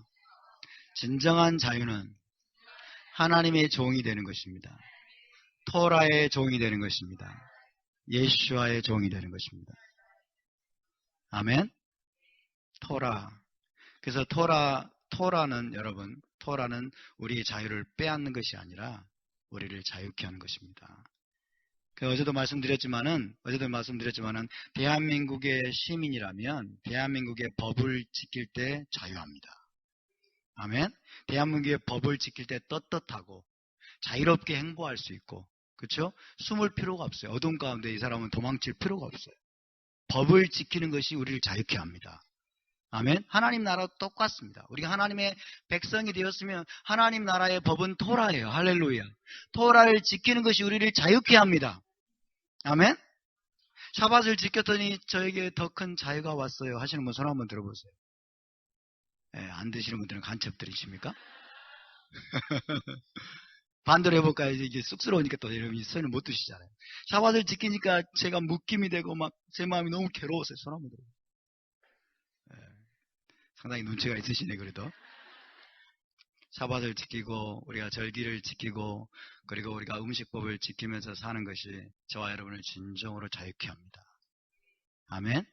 진정한 자유는 하나님의 종이 되는 것입니다. 토라의 종이 되는 것입니다. 예수와의 종이 되는 것입니다. 아멘. 토라. 그래서 토라는 여러분, 토라는 우리의 자유를 빼앗는 것이 아니라 우리를 자유케 하는 것입니다. 어제도 말씀드렸지만은 대한민국의 시민이라면 대한민국의 법을 지킬 때 자유합니다. 아멘. 대한민국의 법을 지킬 때 떳떳하고 자유롭게 행보할 수 있고, 그렇죠? 숨을 필요가 없어요. 어둠 가운데 이 사람은 도망칠 필요가 없어요. 법을 지키는 것이 우리를 자유케 합니다. 아멘. 하나님 나라도 똑같습니다. 우리가 하나님의 백성이 되었으면 하나님 나라의 법은 토라예요. 할렐루야. 토라를 지키는 것이 우리를 자유케 합니다. 아멘. 샤밧을 지켰더니 저에게 더 큰 자유가 왔어요 하시는 분 손 한번 들어보세요. 안 드시는 분들은 간첩 들이십니까? 반대로 해볼까요? 이게 쑥스러우니까 또 여러분이 손을 못 드시잖아요. 샤밧을 지키니까 제가 묶임이 되고 막 제 마음이 너무 괴로웠어요. 손 한번 들어보세요. 상당히 눈치가 있으시네. 그래도 샤밧을 지키고 우리가 절기를 지키고 그리고 우리가 음식법을 지키면서 사는 것이 저와 여러분을 진정으로 자유케 합니다. 아멘.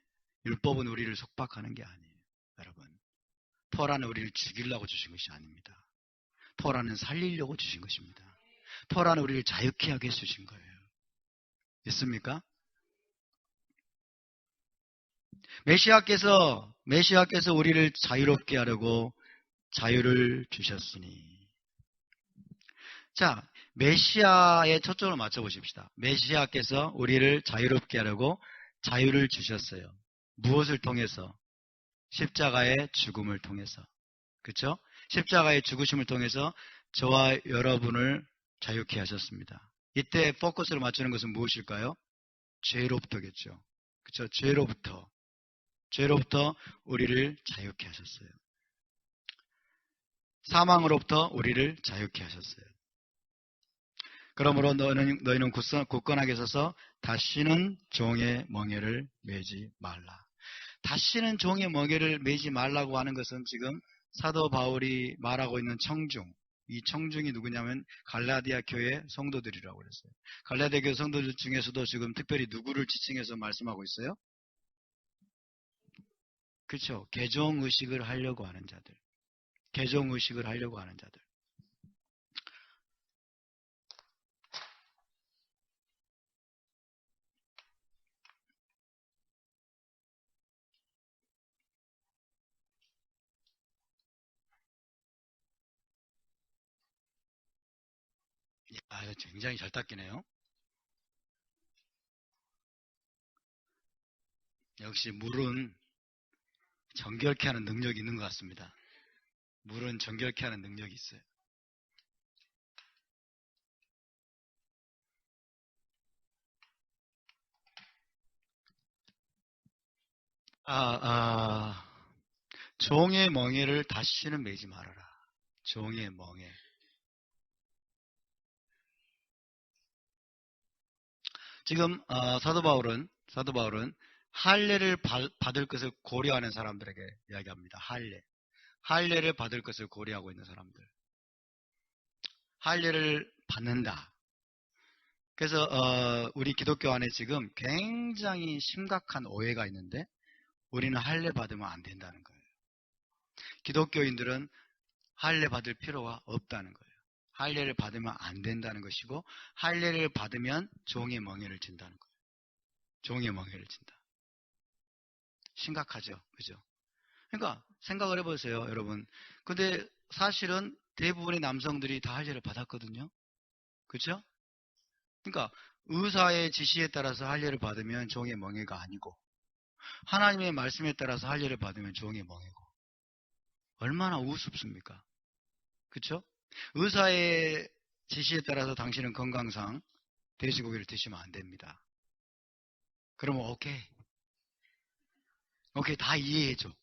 율법은 우리를 속박하는 게 아니에요. 여러분, 토라는 우리를 죽이려고 주신 것이 아닙니다. 토라는 살리려고 주신 것입니다. 토라는 우리를 자유케 하게 해주신 거예요. 있습니까? 메시아께서 우리를 자유롭게 하려고 자유를 주셨으니. 자, 메시아에 초점을 맞춰 보십시다. 메시아께서 우리를 자유롭게 하려고 자유를 주셨어요. 무엇을 통해서? 십자가의 죽음을 통해서. 그렇죠? 십자가의 죽으심을 통해서 저와 여러분을 자유케 하셨습니다. 이때 포커스를 맞추는 것은 무엇일까요? 죄로부터겠죠. 그렇죠? 죄로부터 우리를 자유케 하셨어요. 사망으로부터 우리를 자유케 하셨어요. 그러므로 너희는 굳건하게 서서 다시는 종의 멍에를 매지 말라. 다시는 종의 멍에를 매지 말라고 하는 것은 지금 사도 바울이 말하고 있는 청중, 이 청중이 누구냐면 갈라디아 교회 성도들이라고 그랬어요. 갈라디아 교회 성도들 중에서도 지금 특별히 누구를 지칭해서 말씀하고 있어요? 그렇죠. 개종의식을 하려고 하는 자들. 개종의식을 하려고 하는 자들. 굉장히 잘 닦이네요. 역시 물은 정결케 하는 능력이 있는 것 같습니다. 물은 정결케 하는 능력이 있어요. 종의 멍에를 다시는 매지 말아라. 종의 멍에. 지금 사도 바울은 할례를 받을 것을 고려하는 사람들에게 이야기합니다. 할례를 받을 것을 고려하고 있는 사람들. 할례를 받는다. 그래서 우리 기독교 안에 지금 굉장히 심각한 오해가 있는데 우리는 할례 받으면 안 된다는 거예요. 기독교인들은 할례 받을 필요가 없다는 거예요. 할례를 받으면 안 된다는 것이고 할례를 받으면 종의 멍에를 진다는 거예요. 종의 멍에를 진다. 심각하죠. 그죠? 그러니까 생각을 해보세요, 여러분. 근데 사실은 대부분의 남성들이 다 할례를 받았거든요. 그렇죠? 그러니까 의사의 지시에 따라서 할례를 받으면 종의 멍에가 아니고 하나님의 말씀에 따라서 할례를 받으면 종의 멍에고 얼마나 우습습니까? 그렇죠? 의사의 지시에 따라서 당신은 건강상 돼지고기를 드시면 안 됩니다. 그러면 오케이 다 이해해줘.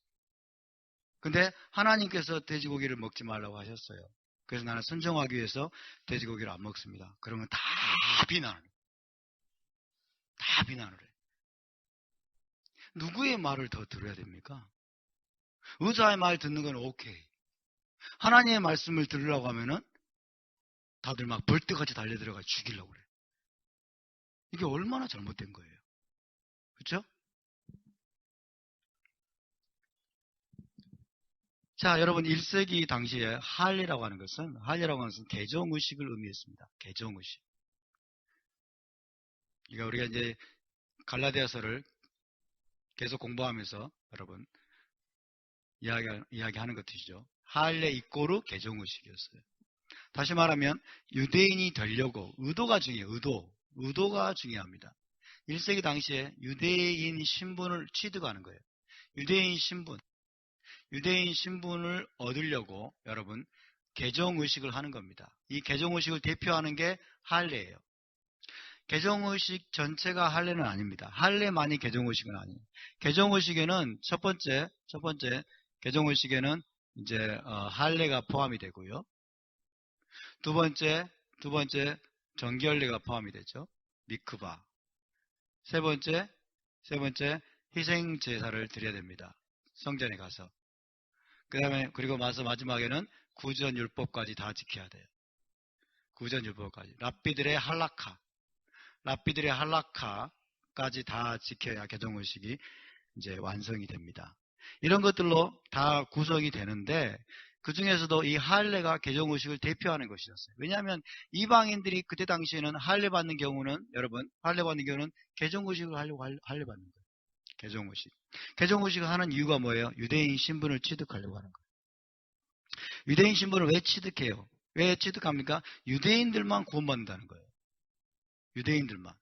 근데 하나님께서 돼지고기를 먹지 말라고 하셨어요. 그래서 나는 순종하기 위해서 돼지고기를 안 먹습니다. 그러면 다 비난을 해. 다 비난을 해. 누구의 말을 더 들어야 됩니까? 의사의 말 듣는 건 오케이. 하나님의 말씀을 들으려고 하면은 다들 막 벌떡같이 달려들어가 죽이려고 그래. 이게 얼마나 잘못된 거예요. 그렇죠? 자, 여러분 1세기 당시에 할례라고 하는 것은 개종의식을 의미했습니다. 개종의식. 그러니까 우리가 이제 갈라디아서를 계속 공부하면서 여러분 이야기하는 것이죠. 할례 이꼬르 개종의식이었어요. 다시 말하면 유대인이 되려고 의도가 중요해요. 의도가 중요합니다. 1세기 당시에 유대인 신분을 취득하는 거예요. 유대인 신분을 얻으려고 여러분 개종의식을 하는 겁니다. 이 개종의식을 대표하는 게 할례예요. 개종의식 전체가 할례는 아닙니다. 할례만이 개종의식은 아니에요. 개종의식에는 첫 번째 개종의식에는 이제 할례가 포함이 되고요. 두 번째 정결례가 포함이 되죠. 미크바. 세 번째 희생 제사를 드려야 됩니다. 성전에 가서. 그리고 마지막에는 구전율법까지 다 지켜야 돼요. 구전율법까지. 랍비들의 할라카까지 다 지켜야 개종의식이 이제 완성이 됩니다. 이런 것들로 다 구성이 되는데 그 중에서도 이 할례가 개종의식을 대표하는 것이었어요. 왜냐하면 이방인들이 그때 당시에는 할례 받는 경우는 개종의식을 하려고 할례 받는 거예요. 개종의식을 하는 이유가 뭐예요? 유대인 신분을 취득하려고 하는 거예요. 유대인 신분을 왜 취득해요? 왜 취득합니까? 유대인들만 구원받는다는 거예요. 유대인들만.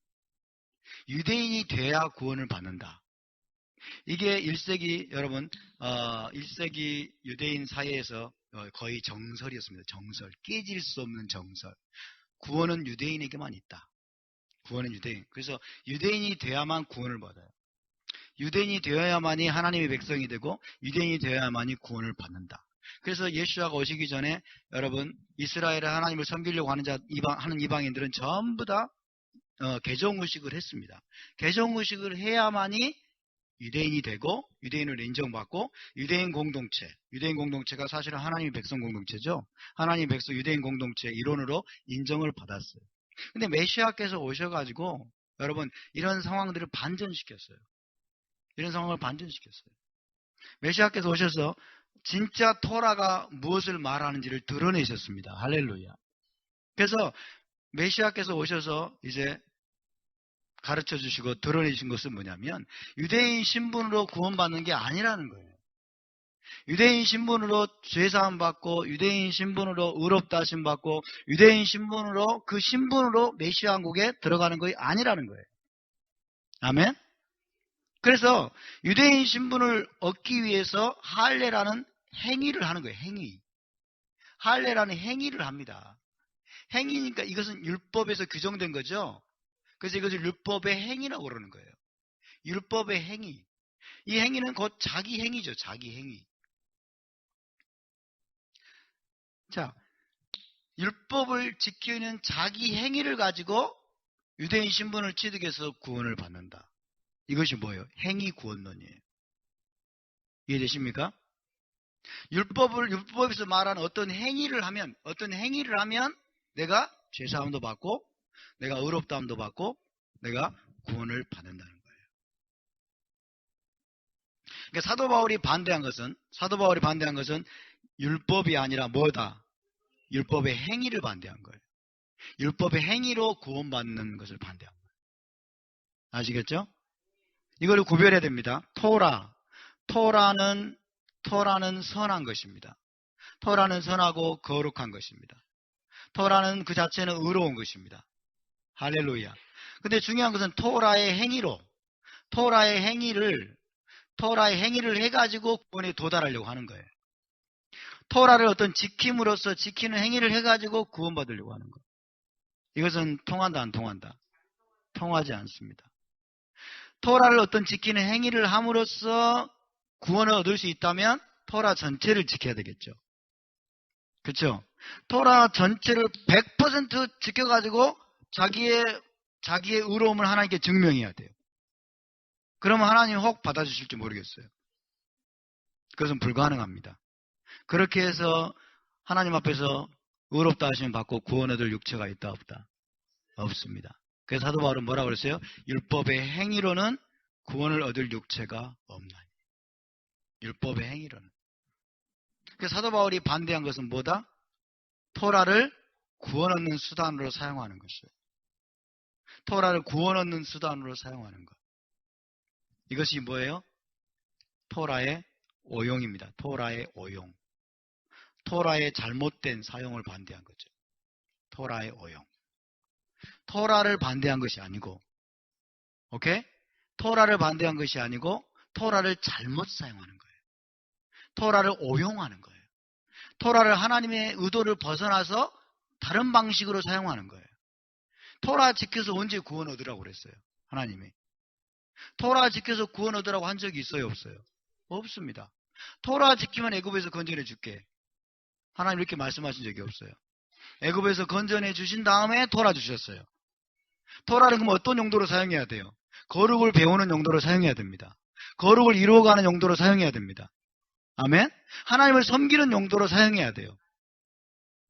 유대인이 돼야 구원을 받는다. 이게 1세기 여러분 1세기 유대인 사이에서 거의 정설이었습니다. 정설. 깨질 수 없는 정설. 구원은 유대인에게만 있다. 구원은 유대인. 그래서 유대인이 돼야만 구원을 받아요. 유대인이 되어야만이 하나님의 백성이 되고 유대인이 되어야만이 구원을 받는다. 그래서 예수와가 오시기 전에 여러분 이스라엘의 하나님을 섬기려고 하는 이방인들은 전부 다 개종의식을 했습니다. 개종의식을 해야만이 유대인이 되고 유대인을 인정받고 유대인 공동체가 사실은 하나님의 백성 공동체죠. 하나님의 백성 유대인 공동체 이론으로 인정을 받았어요. 근데 메시아께서 오셔가지고 여러분 이런 상황들을 반전시켰어요. 메시아께서 오셔서 진짜 토라가 무엇을 말하는지를 드러내셨습니다. 할렐루야. 그래서 메시아께서 오셔서 이제 가르쳐 주시고 드러내신 것은 뭐냐면 유대인 신분으로 구원받는 게 아니라는 거예요. 유대인 신분으로 죄사함 받고 유대인 신분으로 의롭다 하심 받고 유대인 신분으로 그 신분으로 메시아 왕국에 들어가는 것이 아니라는 거예요. 아멘. 그래서 유대인 신분을 얻기 위해서 할례라는 행위를 하는 거예요. 할례라는 행위를 합니다. 행위니까 이것은 율법에서 규정된 거죠. 그래서 이것을 율법의 행위라고 그러는 거예요. 율법의 행위. 이 행위는 곧 자기 행위죠. 자기 행위. 자, 율법을 지키는 자기 행위를 가지고 유대인 신분을 취득해서 구원을 받는다. 이것이 뭐예요? 행위 구원론이에요. 이해되십니까? 율법에서 말하는 어떤 행위를 하면 내가 죄사함도 받고 내가 의롭다함도 받고 내가 구원을 받는다는 거예요. 그러니까 사도 바울이 반대한 것은 율법이 아니라 뭐다? 율법의 행위를 반대한 거예요. 율법의 행위로 구원받는 것을 반대한 거예요. 아시겠죠? 이걸 구별해야 됩니다. 토라는 선한 것입니다. 토라는 선하고 거룩한 것입니다. 토라는 그 자체는 의로운 것입니다. 할렐루야. 근데 중요한 것은 토라의 행위를 해가지고 구원에 도달하려고 하는 거예요. 토라를 어떤 지킴으로써 지키는 행위를 해가지고 구원받으려고 하는 거예요. 이것은 통한다, 안 통한다? 통하지 않습니다. 토라를 어떤 지키는 행위를 함으로써 구원을 얻을 수 있다면 토라 전체를 지켜야 되겠죠. 그렇죠? 토라 전체를 100% 지켜가지고 자기의 의로움을 하나님께 증명해야 돼요. 그러면 하나님 혹 받아주실지 모르겠어요. 그것은 불가능합니다. 그렇게 해서 하나님 앞에서 의롭다 하시면 받고 구원 얻을 육체가 있다 없다? 없습니다. 그래서 사도 바울은 뭐라고 그랬어요? 율법의 행위로는 구원을 얻을 육체가 없나니. 율법의 행위로는. 그래서 사도 바울이 반대한 것은 뭐다? 토라를 구원 얻는 수단으로 사용하는 것이에요. 토라를 구원 얻는 수단으로 사용하는 것. 이것이 뭐예요? 토라의 오용입니다. 토라의 오용. 토라의 잘못된 사용을 반대한 거죠. 토라의 오용. 토라를 반대한 것이 아니고, 오케이? 토라를 반대한 것이 아니고 토라를 잘못 사용하는 거예요. 토라를 오용하는 거예요. 토라를 하나님의 의도를 벗어나서 다른 방식으로 사용하는 거예요. 토라 지켜서 언제 구원 얻으라고 그랬어요? 하나님이. 토라 지켜서 구원 얻으라고 한 적이 있어요? 없어요? 없습니다. 토라 지키면 애굽에서 건져내 줄게. 하나님 이렇게 말씀하신 적이 없어요. 애굽에서 건져내 주신 다음에 토라 주셨어요. 토라를 그럼 어떤 용도로 사용해야 돼요? 거룩을 배우는 용도로 사용해야 됩니다. 거룩을 이루어가는 용도로 사용해야 됩니다. 아멘? 하나님을 섬기는 용도로 사용해야 돼요.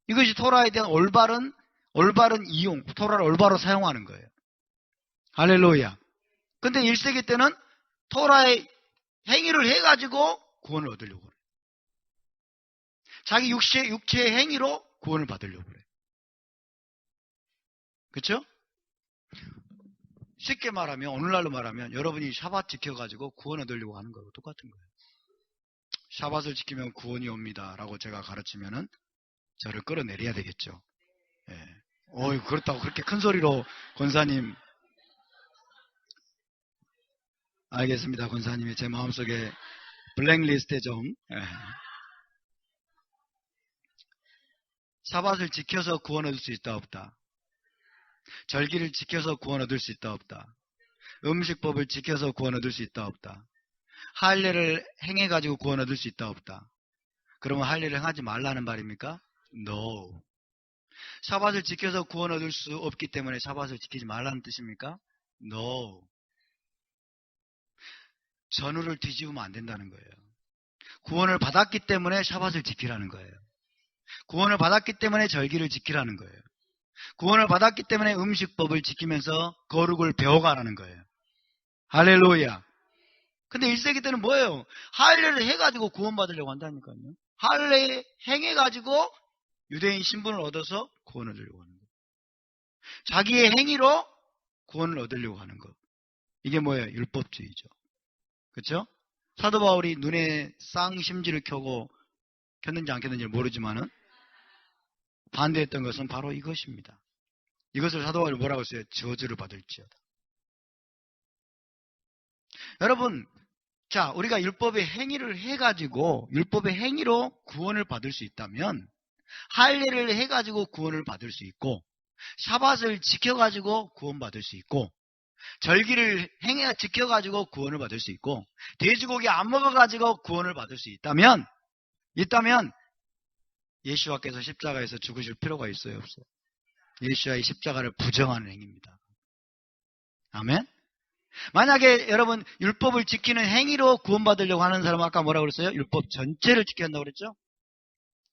이것이 토라에 대한 올바른 이용, 토라를 올바로 사용하는 거예요. 할렐루야. 근데 1세기 때는 토라의 행위를 해가지고 구원을 얻으려고 그래요. 자기 육체의 행위로 구원을 받으려고 그래요. 그렇죠? 쉽게 말하면, 오늘날로 말하면 여러분이 샤밧 지켜가지고 구원 얻으려고 하는 거하고 똑같은 거예요. 샤밧을 지키면 구원이 옵니다 라고 제가 가르치면은 저를 끌어내려야 되겠죠. 예. 그렇다고 그렇게 큰 소리로 권사님. 알겠습니다. 권사님이 제 마음속에 블랙리스트에 좀. 샤밧을 지켜서 구원 얻을 수 있다 없다? 절기를 지켜서 구원 얻을 수 있다 없다? 음식법을 지켜서 구원 얻을 수 있다 없다? 할례를 행해가지고 구원 얻을 수 있다 없다? 그러면 할례를 행하지 말라는 말입니까? No. 샤밧을 지켜서 구원 얻을 수 없기 때문에 샤밧을 지키지 말라는 뜻입니까? No. 전후를 뒤집으면 안 된다는 거예요. 구원을 받았기 때문에 샤밧을 지키라는 거예요. 구원을 받았기 때문에 절기를 지키라는 거예요. 구원을 받았기 때문에 음식법을 지키면서 거룩을 배워가라는 거예요. 할렐루야. 근데 1세기 때는 뭐예요? 할례를 해가지고 구원받으려고 한다니까요. 할례 행해가지고 유대인 신분을 얻어서 구원을 얻으려고 하는 거예요. 자기의 행위로 구원을 얻으려고 하는 거. 이게 뭐예요? 율법주의죠. 그렇죠? 사도 바울이 눈에 쌍심지를 켰는지 안 켰는지 모르지만은 반대했던 것은 바로 이것입니다. 이것을 사도 바울이 뭐라고 했어요? 저주를 받을지어다. 여러분, 자, 우리가 율법의 행위를 해가지고 율법의 행위로 구원을 받을 수 있다면 할례를 해가지고 구원을 받을 수 있고 샤밧을 지켜가지고 구원받을 수 있고 절기를 지켜가지고 구원을 받을 수 있고 돼지고기 안 먹어가지고 구원을 받을 수 있다면 예수와께서 십자가에서 죽으실 필요가 있어요? 없어요? 예수와의 십자가를 부정하는 행위입니다. 아멘? 만약에 여러분 율법을 지키는 행위로 구원받으려고 하는 사람은 아까 뭐라고 그랬어요? 율법 전체를 지켜야 한다고 그랬죠?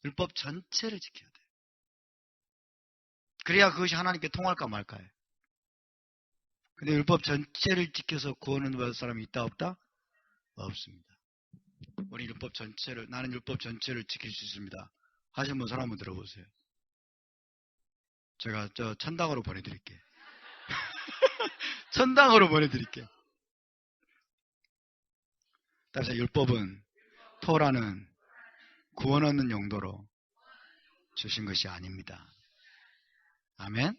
율법 전체를 지켜야 돼요. 그래야 그것이 하나님께 통할까 말까요? 근데 율법 전체를 지켜서 구원을 받을 사람이 있다 없다? 없습니다. 우리 율법 전체를, 나는 율법 전체를 지킬 수 있습니다 하신 분 손 한번 들어보세요. 제가 천당으로 보내드릴게요. 천당으로 보내드릴게요. 따라서 율법은, 토라는 구원 얻는 용도로 주신 것이 아닙니다. 아멘?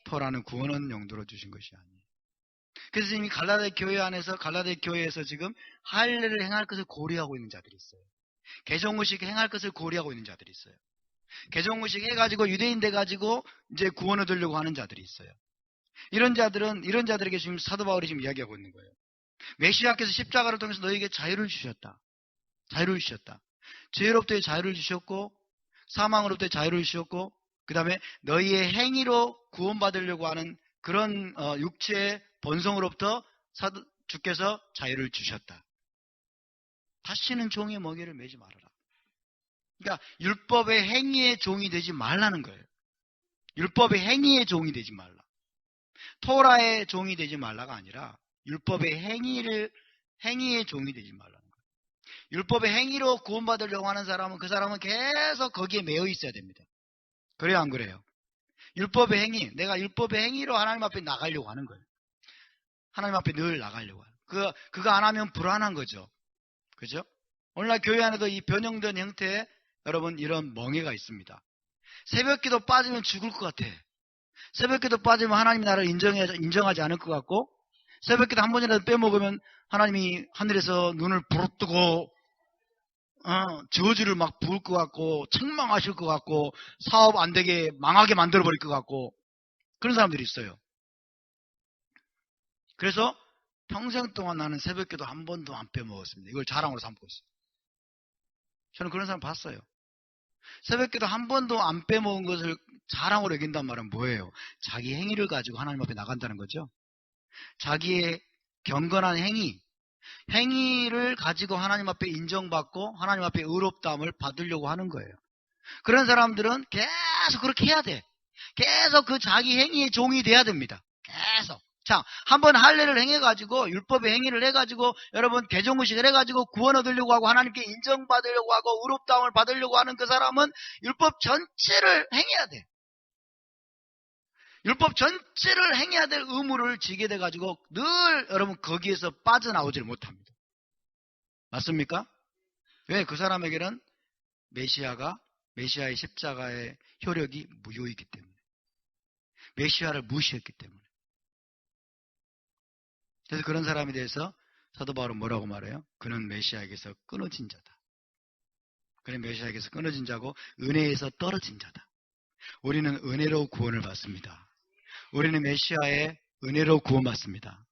토라는 구원 얻는 용도로 주신 것이 아니에요. 그래서 이미 갈라데 교회에서 지금 할례를 행할 것을 고려하고 있는 자들이 있어요. 개종의식 행할 것을 고려하고 있는 자들이 있어요. 개종의식 해가지고 유대인 돼가지고 이제 구원 얻으려고 하는 자들이 있어요. 이런 자들에게 지금 사도 바울이 지금 이야기하고 있는 거예요. 메시아께서 십자가를 통해서 너에게 자유를 주셨다. 자유를 주셨다. 죄로부터의 자유를 주셨고, 사망으로부터의 자유를 주셨고, 그 다음에 너희의 행위로 구원받으려고 하는 그런 육체의 본성으로부터 주께서 자유를 주셨다. 다시는 종의 멍에를 매지 말아라. 그러니까 율법의 행위의 종이 되지 말라는 거예요. 율법의 행위의 종이 되지 말라. 토라의 종이 되지 말라가 아니라 율법의 행위의 종이 되지 말라는 거예요. 율법의 행위로 구원받으려고 하는 사람은 그 사람은 계속 거기에 매여 있어야 됩니다. 그래요, 안 그래요? 율법의 행위, 내가 율법의 행위로 하나님 앞에 나가려고 하는 거예요. 하나님 앞에 늘 나가려고 해요. 그거 안 하면 불안한 거죠. 그죠? 오늘날 교회 안에도 이 변형된 형태의 여러분 이런 멍해가 있습니다. 새벽기도 빠지면 죽을 것 같아. 새벽기도 빠지면 하나님이 나를 인정하지 않을 것 같고, 새벽기도 한 번이라도 빼먹으면 하나님이 하늘에서 눈을 부릅뜨고 저주를 막 부을 것 같고, 책망하실 것 같고, 사업 안 되게 망하게 만들어버릴 것 같고, 그런 사람들이 있어요. 그래서 평생 동안 나는 새벽기도 한 번도 안 빼먹었습니다. 이걸 자랑으로 삼고 있어요. 저는 그런 사람 봤어요. 새벽기도 한 번도 안 빼먹은 것을 자랑으로 여긴단 말은 뭐예요? 자기 행위를 가지고 하나님 앞에 나간다는 거죠. 자기의 경건한 행위를 가지고 하나님 앞에 인정받고 하나님 앞에 의롭다함을 받으려고 하는 거예요. 그런 사람들은 계속 그렇게 해야 돼. 계속 그 자기 행위의 종이 돼야 됩니다. 계속. 자, 한번 할례를 행해가지고 율법의 행위를 해가지고 여러분 개종의식을 해가지고 구원 얻으려고 하고 하나님께 인정받으려고 하고 의롭다함을 받으려고 하는 그 사람은 율법 전체를 행해야 돼. 율법 전체를 행해야 될 의무를 지게 돼가지고 늘 여러분 거기에서 빠져나오질 못합니다. 맞습니까? 왜? 그 사람에게는 메시아의 십자가의 효력이 무효이기 때문에, 메시아를 무시했기 때문에. 그래서 그런 사람에 대해서 사도 바울은 뭐라고 말해요? 그는 메시아에게서 끊어진 자다. 그는 메시아에게서 끊어진 자고 은혜에서 떨어진 자다. 우리는 은혜로 구원을 받습니다. 우리는 메시아의 은혜로 구원받습니다.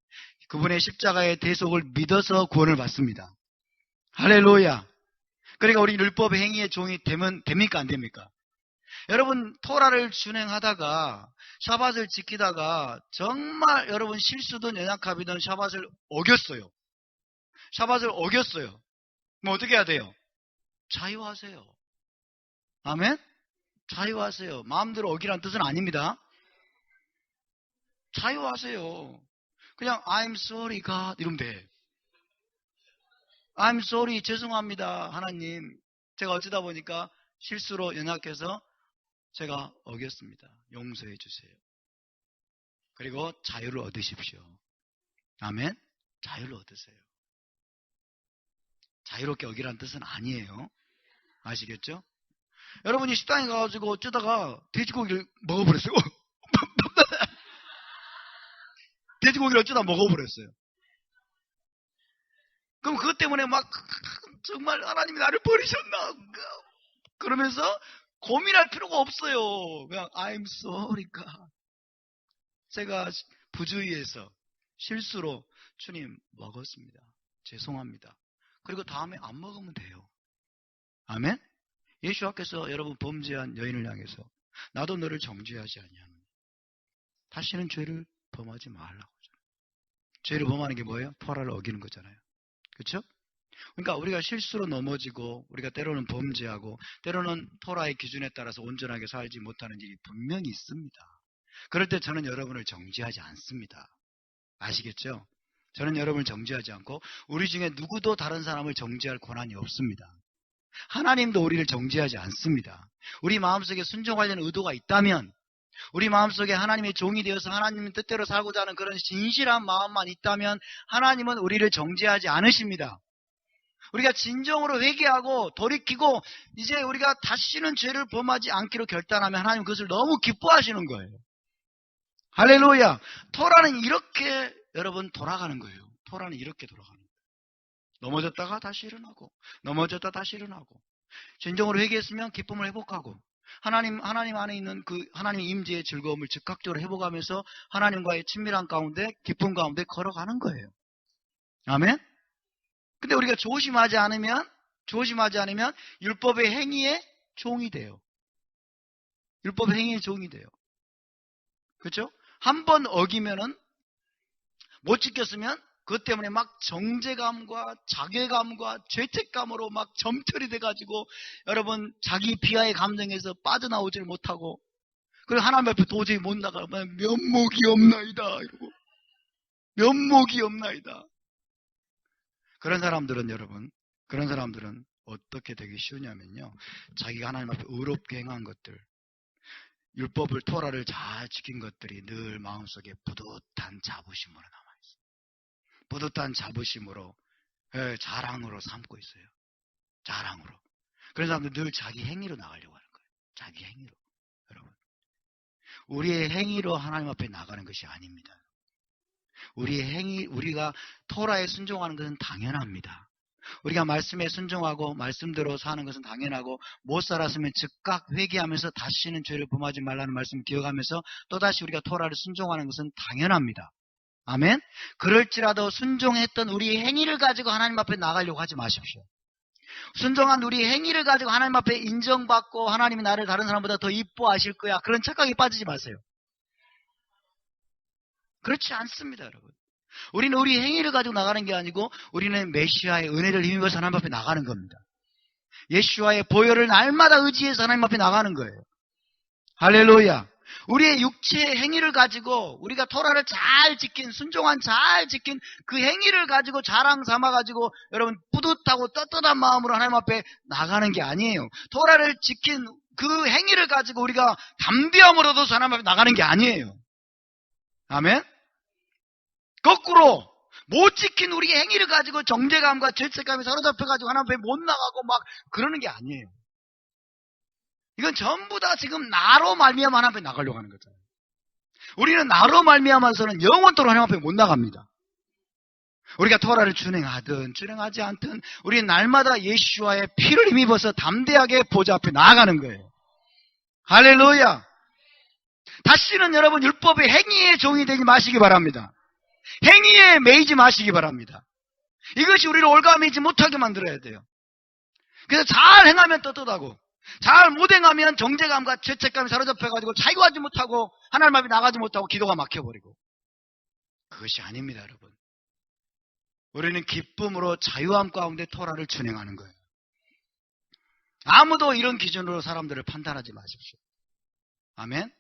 그분의 십자가의 대속을 믿어서 구원을 받습니다. 할렐루야. 그러니까 우리 율법의 행위의 종이 되면 됩니까? 안 됩니까? 여러분 토라를 준행하다가 샤밧을 지키다가 정말 여러분 실수든 연약함이든 샤밧을 어겼어요. 샤밧을 어겼어요. 뭐 어떻게 해야 돼요? 자유하세요. 아멘? 자유하세요. 마음대로 어기란 뜻은 아닙니다. 자유하세요. 그냥 I'm sorry God 이러면 돼. I'm sorry 죄송합니다 하나님. 제가 어쩌다 보니까 실수로 연약해서 제가 어겼습니다. 용서해 주세요. 그리고 자유를 얻으십시오. 아멘? 자유를 얻으세요. 자유롭게 어기란 뜻은 아니에요. 아시겠죠? 여러분이 식당에 가가지고 어쩌다가 돼지고기를 먹어버렸어요. 돼지고기를 어쩌다 먹어버렸어요. 그럼 그것 때문에 막 정말 하나님이 나를 버리셨나? 그러면서 고민할 필요가 없어요. 그냥 I'm sorry God. 제가 부주의해서 실수로 주님 먹었습니다. 죄송합니다. 그리고 다음에 안 먹으면 돼요. 아멘? 예수께서 여러분 범죄한 여인을 향해서 나도 너를 정죄하지 아니하노니 다시는 죄를 범하지 말라고. 죄를 범하는 게 뭐예요? 토라를 어기는 거잖아요. 그렇죠? 그러니까 우리가 실수로 넘어지고 우리가 때로는 범죄하고 때로는 토라의 기준에 따라서 온전하게 살지 못하는 일이 분명히 있습니다. 그럴 때 저는 여러분을 정죄하지 않습니다. 아시겠죠? 저는 여러분을 정죄하지 않고 우리 중에 누구도 다른 사람을 정죄할 권한이 없습니다. 하나님도 우리를 정죄하지 않습니다. 우리 마음속에 순종하려는 의도가 있다면, 우리 마음속에 하나님의 종이 되어서 하나님의 뜻대로 살고자 하는 그런 진실한 마음만 있다면 하나님은 우리를 정죄하지 않으십니다. 우리가 진정으로 회개하고 돌이키고 이제 우리가 다시는 죄를 범하지 않기로 결단하면 하나님 그것을 너무 기뻐하시는 거예요. 할렐루야. 토라는 이렇게 여러분 돌아가는 거예요. 토라는 이렇게 돌아가는 거예요. 넘어졌다가 다시 일어나고 넘어졌다 다시 일어나고 진정으로 회개했으면 기쁨을 회복하고 하나님 안에 있는 그 하나님의 임재의 즐거움을 즉각적으로 회복하면서 하나님과의 친밀한 가운데 기쁨 가운데 걸어가는 거예요. 아멘. 근데 우리가 조심하지 않으면 율법의 행위의 종이 돼요. 율법의 행위의 종이 돼요. 그렇죠? 한 번 어기면은 못 지켰으면 그것 때문에 막 정죄감과 자괴감과 죄책감으로 막 점철이 돼가지고 여러분 자기 비하의 감정에서 빠져나오질 못하고 그리고 하나님 앞에 도저히 못 나가면 면목이 없나이다 이러고 면목이 없나이다. 그런 사람들은 어떻게 되기 쉬우냐면요. 자기가 하나님 앞에 의롭게 행한 것들, 율법을 토라를 잘 지킨 것들이 늘 마음속에 뿌듯한 자부심으로 남아있어요. 뿌듯한 자부심으로 자랑으로 삼고 있어요. 자랑으로. 그런 사람들 늘 자기 행위로 나가려고 하는 거예요. 자기 행위로. 여러분, 우리의 행위로 하나님 앞에 나가는 것이 아닙니다. 우리의 행위, 우리가 토라에 순종하는 것은 당연합니다. 우리가 말씀에 순종하고 말씀대로 사는 것은 당연하고 못 살았으면 즉각 회개하면서 다시는 죄를 범하지 말라는 말씀을 기억하면서 또다시 우리가 토라를 순종하는 것은 당연합니다. 아멘? 그럴지라도 순종했던 우리의 행위를 가지고 하나님 앞에 나가려고 하지 마십시오. 순종한 우리의 행위를 가지고 하나님 앞에 인정받고 하나님이 나를 다른 사람보다 더 이뻐하실 거야. 그런 착각에 빠지지 마세요. 그렇지 않습니다, 여러분. 우리는 우리 행위를 가지고 나가는 게 아니고 우리는 메시아의 은혜를 힘입어서 하나님 앞에 나가는 겁니다. 예수와의 보혈을 날마다 의지해서 하나님 앞에 나가는 거예요. 할렐루야. 우리의 육체의 행위를 가지고 우리가 토라를 잘 지킨, 순종한 잘 지킨 그 행위를 가지고 자랑 삼아가지고 여러분 뿌듯하고 떳떳한 마음으로 하나님 앞에 나가는 게 아니에요. 토라를 지킨 그 행위를 가지고 우리가 담대함으로 얻어서 하나님 앞에 나가는 게 아니에요. 아멘? 거꾸로 못 지킨 우리의 행위를 가지고 정죄감과 죄책감에 사로잡혀가지고 하나님 앞에 못 나가고 막 그러는 게 아니에요. 이건 전부 다 지금 나로 말미암아 하나님 앞에 나가려고 하는 거잖아요. 우리는 나로 말미암아서는 영원토록 하나님 앞에 못 나갑니다. 우리가 토라를 준행하든 준행하지 않든 우리는 날마다 예수와의 피를 힘입어서 담대하게 보좌 앞에 나아가는 거예요. 할렐루야. 다시는 여러분 율법의 행위의 종이 되지 마시기 바랍니다. 행위에 매이지 마시기 바랍니다. 이것이 우리를 올가매지 못하게 만들어야 돼요. 그래서 잘 행하면 떳떳하고 잘 못 행하면 정죄감과 죄책감이 사로잡혀가지고 자기가 하지 못하고 하나님 앞에 나가지 못하고 기도가 막혀버리고 그것이 아닙니다, 여러분. 우리는 기쁨으로 자유함 가운데 토라를 준행하는 거예요. 아무도 이런 기준으로 사람들을 판단하지 마십시오. 아멘?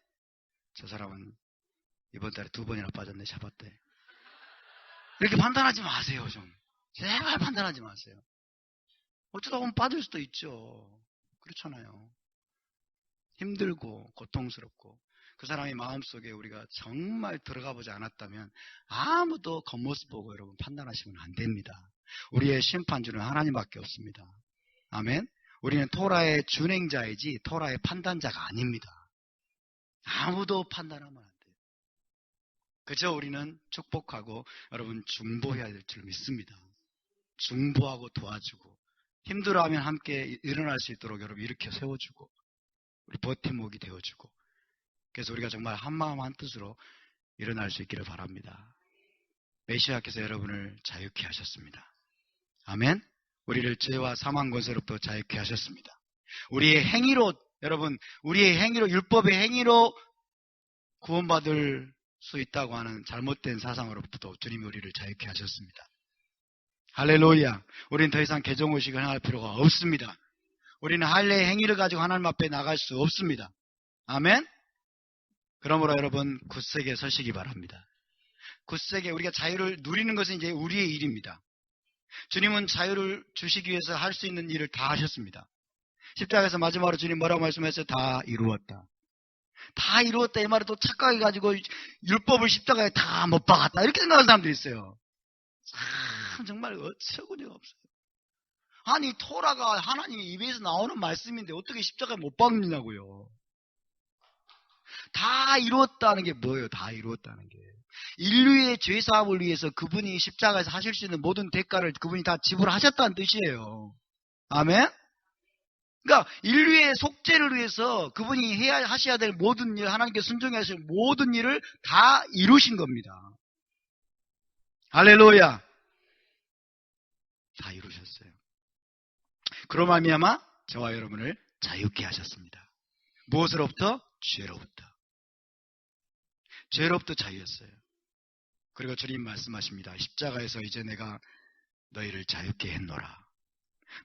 저 사람은 이번 달에 2번이나 빠졌네, 샤bat 때. 이렇게 판단하지 마세요, 좀. 제발 판단하지 마세요. 어쩌다 보면 빠질 수도 있죠. 그렇잖아요. 힘들고 고통스럽고 그 사람의 마음속에 우리가 정말 들어가 보지 않았다면 아무도 겉모습 보고 여러분 판단하시면 안 됩니다. 우리의 심판주는 하나님밖에 없습니다. 아멘. 우리는 토라의 준행자이지 토라의 판단자가 아닙니다. 아무도 판단하면 안 돼요. 그저 우리는 축복하고 여러분 중보해야 될 줄 믿습니다. 중보하고 도와주고 힘들어하면 함께 일어날 수 있도록 여러분 일으켜 세워주고 우리 버팀목이 되어주고 그래서 우리가 정말 한마음 한뜻으로 일어날 수 있기를 바랍니다. 메시아께서 여러분을 자유케 하셨습니다. 아멘. 우리를 죄와 사망 권세로부터 자유케 하셨습니다. 우리의 행위로 여러분 우리의 행위로 율법의 행위로 구원받을 수 있다고 하는 잘못된 사상으로부터 주님이 우리를 자유케 하셨습니다. 할렐루야. 우리는 더 이상 개종의식을 행할 필요가 없습니다. 우리는 할례의 행위를 가지고 하나님 앞에 나갈 수 없습니다. 아멘? 그러므로 여러분 굳세게 서시기 바랍니다. 굳세게 우리가 자유를 누리는 것은 이제 우리의 일입니다. 주님은 자유를 주시기 위해서 할 수 있는 일을 다 하셨습니다. 십자가에서 마지막으로 주님 뭐라고 말씀하셨어요? 다 이루었다. 다 이루었다 이 말을 또 착각해가지고 율법을 십자가에 다 못 박았다 이렇게 생각하는 사람들이 있어요. 참 정말 어처구니가 없어요. 아니 토라가 하나님 입에서 나오는 말씀인데 어떻게 십자가에 못 박느냐고요. 다 이루었다는 게 뭐예요? 다 이루었다는 게 인류의 죄사함을 위해서 그분이 십자가에서 하실 수 있는 모든 대가를 그분이 다 지불하셨다는 뜻이에요. 아멘? 그러니까 인류의 속죄를 위해서 그분이 하셔야 될 모든 일, 하나님께 순종해야 하실 모든 일을 다 이루신 겁니다. 할렐루야. 다 이루셨어요. 그로 말미암아 저와 여러분을 자유케 하셨습니다. 무엇으로부터? 죄로부터. 죄로부터 자유였어요. 그리고 주님 말씀하십니다. 십자가에서 이제 내가 너희를 자유케 했노라.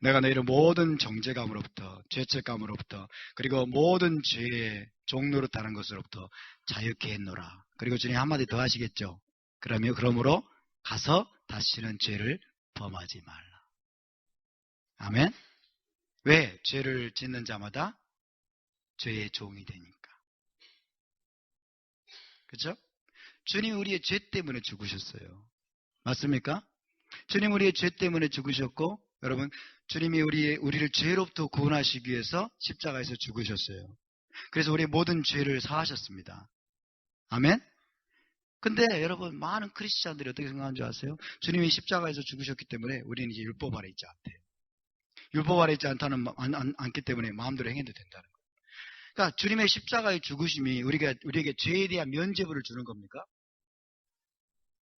내가 너희를 모든 정죄감으로부터, 죄책감으로부터, 그리고 모든 죄의 종로로 따른 것으로부터 자유케 했노라. 그리고 주님 한마디 더 하시겠죠. 그러므로 가서 다시는 죄를 범하지 말라. 아멘? 왜? 죄를 짓는 자마다 죄의 종이 되니까. 그렇죠? 주님 우리의 죄 때문에 죽으셨어요. 맞습니까? 주님 우리의 죄 때문에 죽으셨고 여러분 주님이 우리를 죄로부터 구원하시기 위해서 십자가에서 죽으셨어요. 그래서 우리의 모든 죄를 사하셨습니다. 아멘? 근데 여러분 많은 크리스찬들이 어떻게 생각하는 줄 아세요? 주님이 십자가에서 죽으셨기 때문에 우리는 이제 율법 아래 있지 않대요. 율법 아래 있지 않기 때문에 마음대로 행해도 된다는 거예요. 그러니까 주님의 십자가의 죽으심이 우리에게 죄에 대한 면죄부를 주는 겁니까?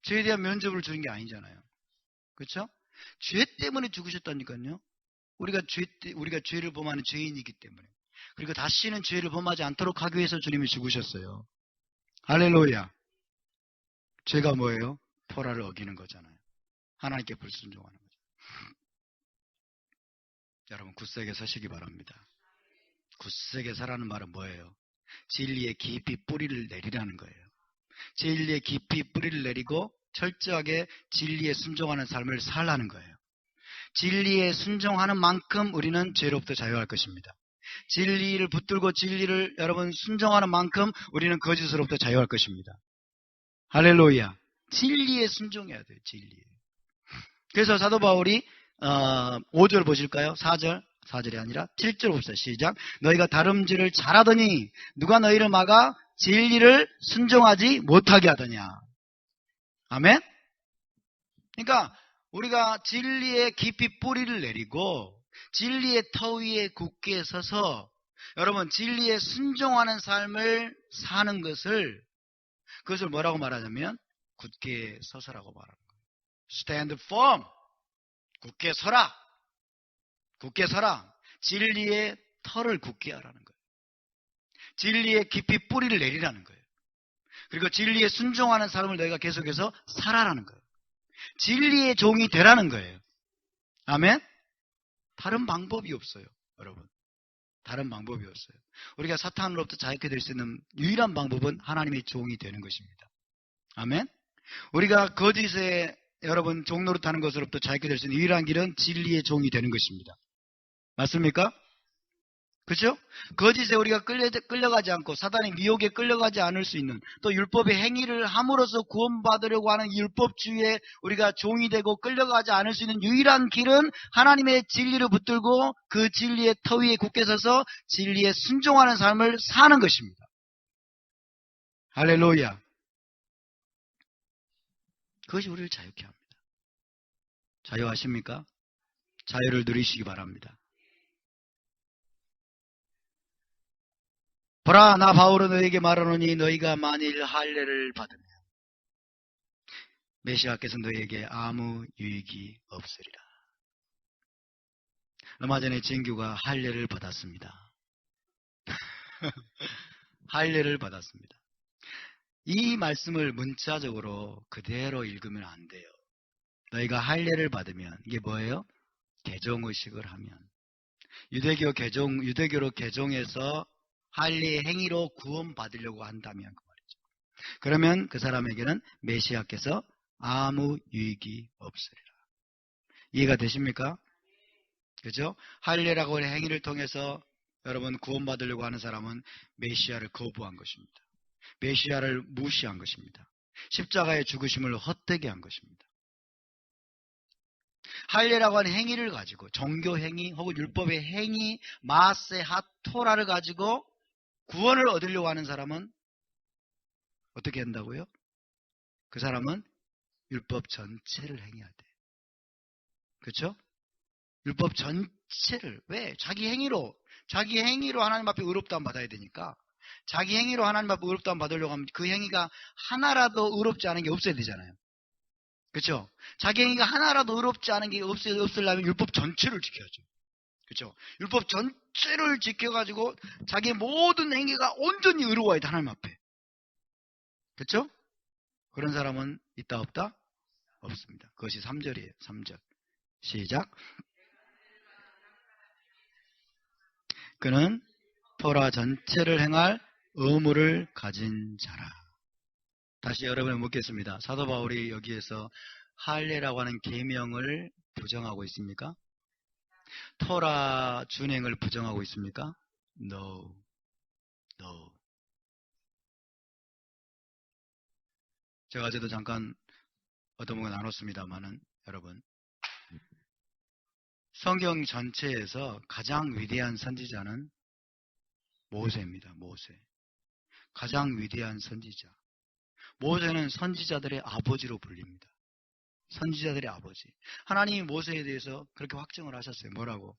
죄에 대한 면죄부를 주는 게 아니잖아요. 그렇죠? 죄 때문에 죽으셨다니까요. 우리가 죄를 범하는 죄인이기 때문에. 그리고 다시는 죄를 범하지 않도록 하기 위해서 주님이 죽으셨어요. 할렐루야. 죄가 뭐예요? 토라를 어기는 거잖아요. 하나님께 불순종하는 거죠. 여러분 굳세게 서시기 바랍니다. 굳세게 서라는 말은 뭐예요? 진리에 깊이 뿌리를 내리라는 거예요. 진리에 깊이 뿌리를 내리고 철저하게 진리에 순종하는 삶을 살라는 거예요. 진리에 순종하는 만큼 우리는 죄로부터 자유할 것입니다. 진리를 붙들고 진리를 여러분 순종하는 만큼 우리는 거짓으로부터 자유할 것입니다. 할렐루야. 진리에 순종해야 돼요. 진리에. 그래서 사도 바울이 5절 보실까요? 4절이 아니라 7절 봅시다. 시작. 너희가 다름질을 잘하더니 누가 너희를 막아 진리를 순종하지 못하게 하더냐. 아멘? 그러니까 우리가 진리에 깊이 뿌리를 내리고 진리의 터 위에 굳게 서서 여러분 진리에 순종하는 삶을 사는 그것을 뭐라고 말하냐면 굳게 서서라고 말하는 거예요. Stand firm. 굳게 서라. 굳게 서라. 진리의 터를 굳게 하라는 거예요. 진리에 깊이 뿌리를 내리라는 거예요. 그리고 진리에 순종하는 삶을 너희가 계속해서 살아라는 거예요. 진리의 종이 되라는 거예요. 아멘? 다른 방법이 없어요. 여러분. 다른 방법이 없어요. 우리가 사탄으로부터 자유케 될 수 있는 유일한 방법은 하나님의 종이 되는 것입니다. 아멘? 우리가 거짓의 여러분 종노릇하는 것으로부터 자유케 될 수 있는 유일한 길은 진리의 종이 되는 것입니다. 맞습니까? 그렇죠? 거짓에 우리가 끌려가지 않고 사단의 미혹에 끌려가지 않을 수 있는 또 율법의 행위를 함으로써 구원받으려고 하는 율법주의에 우리가 종이 되고 끌려가지 않을 수 있는 유일한 길은 하나님의 진리를 붙들고 그 진리의 터 위에 굳게 서서 진리에 순종하는 삶을 사는 것입니다. 할렐루야. 그것이 우리를 자유케 합니다. 자유하십니까? 자유를 누리시기 바랍니다. 보라 나 바울은 너희에게 말하노니 너희가 만일 할례를 받으면 메시아께서 너희에게 아무 유익이 없으리라. 얼마 전에 진규가 할례를 받았습니다. 할례를 받았습니다. 이 말씀을 문자적으로 그대로 읽으면 안 돼요. 너희가 할례를 받으면 이게 뭐예요? 개종의식을 하면 유대교로 개종해서 할례 행위로 구원받으려고 한다면 그 말이죠. 그러면 그 사람에게는 메시아께서 아무 유익이 없으리라. 이해가 되십니까? 그죠? 할례라고 하는 행위를 통해서 여러분 구원받으려고 하는 사람은 메시아를 거부한 것입니다. 메시아를 무시한 것입니다. 십자가의 죽으심을 헛되게 한 것입니다. 할례라고 하는 행위를 가지고 종교 행위 혹은 율법의 행위 마세 하토라를 가지고 구원을 얻으려고 하는 사람은 어떻게 한다고요? 그 사람은 율법 전체를 행해야 돼. 그렇죠? 율법 전체를. 왜? 자기 행위로 하나님 앞에 의롭다함 받아야 되니까 자기 행위로 하나님 앞에 의롭다함 받으려고 하면 그 행위가 하나라도 의롭지 않은 게 없어야 되잖아요. 그렇죠? 자기 행위가 하나라도 의롭지 않은 게 없으려면 율법 전체를 지켜야죠. 그렇죠? 율법 전체를 지켜가지고 자기의 모든 행위가 온전히 의로워야 돼, 하나님 앞에. 그렇죠? 그런 사람은 있다 없다? 없습니다. 그것이 3절이에요. 3절. 시작. 그는 토라 전체를 행할 의무를 가진 자라. 다시 여러분을 묻겠습니다. 사도 바울이 여기에서 할례라고 하는 계명을 부정하고 있습니까? 토라 준행을 부정하고 있습니까? No. 제가 어제도 잠깐 어떤 분과 나눴습니다만은 여러분, 성경 전체에서 가장 위대한 선지자는 모세입니다. 모세. 가장 위대한 선지자. 모세는 선지자들의 아버지로 불립니다. 선지자들의 아버지. 하나님이 모세에 대해서 그렇게 확정을 하셨어요. 뭐라고?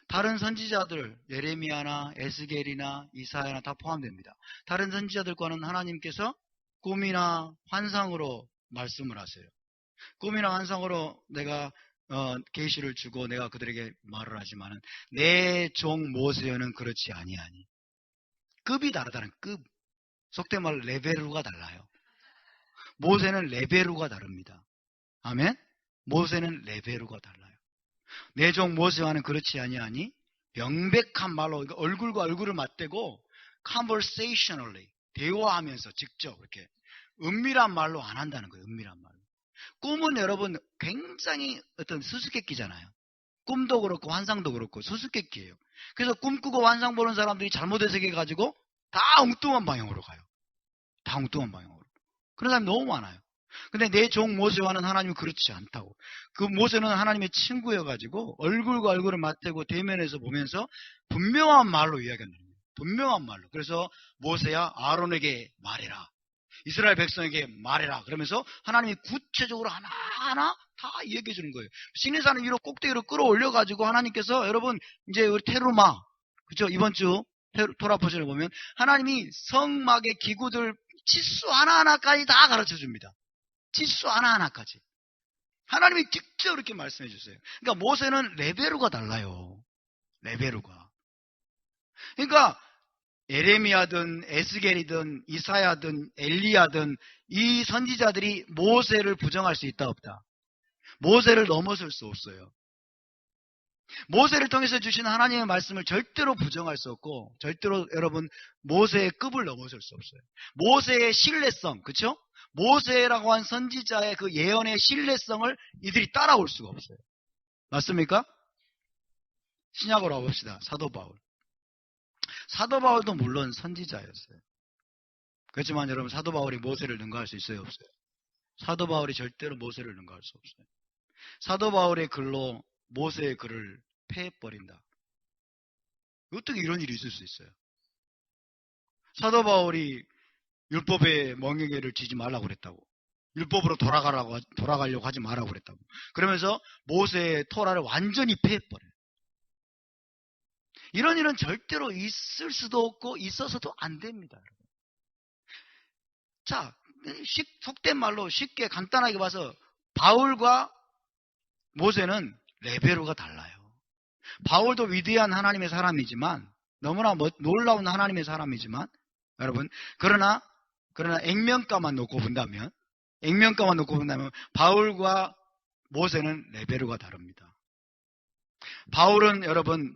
다른 선지자들, 예레미야나 에스겔이나 이사야나 다 포함됩니다. 다른 선지자들과는 하나님께서 꿈이나 환상으로 말씀을 하세요. 꿈이나 환상으로 내가 계시를 주고 내가 그들에게 말을 하지만은 내 종 모세는 그렇지 아니하니. 급이 다르다는 급. 속된 말로 레벨루가 달라요. 모세는 레벨루가 다릅니다. 아멘? 모세는 레벨루가 달라요. 내 종 모세와는 그렇지 아니하니 명백한 말로 얼굴과 얼굴을 맞대고 conversationally 대화하면서 직접 이렇게 은밀한 말로 안 한다는 거예요. 은밀한 말로. 꿈은 여러분 굉장히 어떤 수수께끼잖아요. 꿈도 그렇고 환상도 그렇고 수수께끼예요. 그래서 꿈꾸고 환상 보는 사람들이 잘못 해석해가지고 다 엉뚱한 방향으로 가요. 다 엉뚱한 방향으로. 그런 사람이 너무 많아요. 근데 내 종 모세와는 하나님이 그렇지 않다고. 그 모세는 하나님의 친구여가지고 얼굴과 얼굴을 맞대고 대면에서 보면서 분명한 말로 이야기한다는 거예요. 분명한 말로. 그래서 모세야 아론에게 말해라. 이스라엘 백성에게 말해라. 그러면서 하나님이 구체적으로 하나하나 다 얘기해 주는 거예요. 시내산 위로 꼭대기로 끌어올려가지고 하나님께서 여러분 이제 우리 테루마 그죠? 이번 주 토라 포션을 보면 하나님이 성막의 기구들 치수 하나하나까지 다 가르쳐 줍니다. 치수 하나하나까지. 하나님이 직접 이렇게 말씀해 주세요. 그러니까 모세는 레벨루가 달라요. 레벨루가. 그러니까 에레미야든 에스겔이든 이사야든 엘리야든 이 선지자들이 모세를 부정할 수 있다 없다. 모세를 넘어설 수 없어요. 모세를 통해서 주신 하나님의 말씀을 절대로 부정할 수 없고 절대로 여러분 모세의 급을 넘어설 수 없어요. 모세의 신뢰성, 그렇죠? 모세라고 한 선지자의 그 예언의 신뢰성을 이들이 따라올 수가 없어요. 맞습니까? 신약으로 와봅시다. 사도 바울. 사도 바울도 물론 선지자였어요. 그렇지만 여러분 사도 바울이 모세를 능가할 수 있어요? 없어요? 사도 바울이 절대로 모세를 능가할 수 없어요. 사도 바울의 글로 모세의 글을 패해버린다. 어떻게 이런 일이 있을 수 있어요? 사도 바울이 율법의 멍에개를 지지 말라고 그랬다고. 율법으로 돌아가려고 하지 말라고 그랬다고. 그러면서 모세의 토라를 완전히 패해버려요. 이런 일은 절대로 있을 수도 없고 있어서도 안 됩니다. 여러분. 자, 속된 말로 쉽게 간단하게 봐서 바울과 모세는 레벨루가 달라요. 바울도 위대한 하나님의 사람이지만 너무나 놀라운 하나님의 사람이지만 여러분 그러나 액면가만 놓고 본다면 액면가만 놓고 본다면 바울과 모세는 레벨이 다릅니다. 바울은 여러분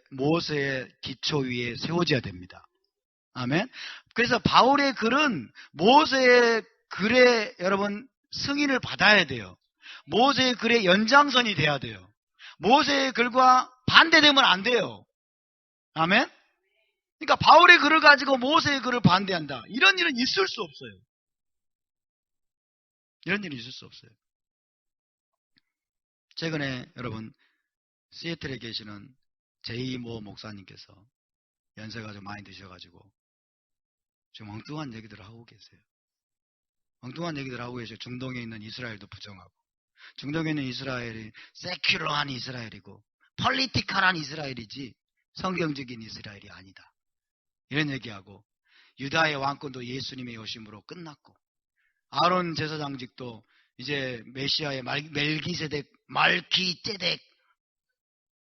모세의 기초 위에 세워져야 됩니다. 아멘. 그래서 바울의 글은 모세의 글에 여러분 승인을 받아야 돼요. 모세의 글의 연장선이 돼야 돼요. 모세의 글과 반대되면 안 돼요. 아멘. 그러니까 바울의 글을 가지고 모세의 글을 반대한다. 이런 일은 있을 수 없어요. 이런 일은 있을 수 없어요. 최근에 여러분 시애틀에 계시는 제이모 목사님께서 연세가 좀 많이 드셔가지고 지금 엉뚱한 얘기들을 하고 계세요. 엉뚱한 얘기들을 하고 계셔요. 중동에 있는 이스라엘도 부정하고, 중동에 있는 이스라엘이 세큐러한 이스라엘이고 폴리티컬한 이스라엘이지 성경적인 이스라엘이 아니다. 이런 얘기하고, 유다의 왕권도 예수님의 오심으로 끝났고, 아론 제사장직도 이제 메시아의 멜기세덱, 말키ጼ덱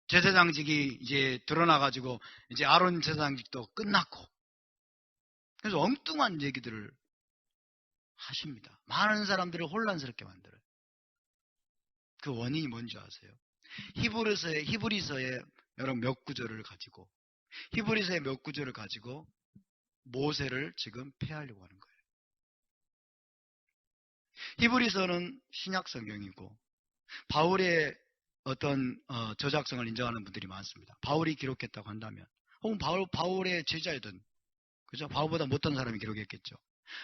제사장직이 이제 드러나가지고 이제 아론 제사장직도 끝났고, 그래서 엉뚱한 얘기들을 하십니다. 많은 사람들을 혼란스럽게 만들어요. 그 원인이 뭔지 아세요? 히브리서의 여러분 몇 구절을 가지고, 히브리서의 몇 구절을 가지고 모세를 지금 폐하려고 하는 거예요. 히브리서는 신약 성경이고 바울의 어떤 저작성을 인정하는 분들이 많습니다. 바울이 기록했다고 한다면, 혹은 바울의 제자이든, 그죠? 바울보다 못한 사람이 기록했겠죠.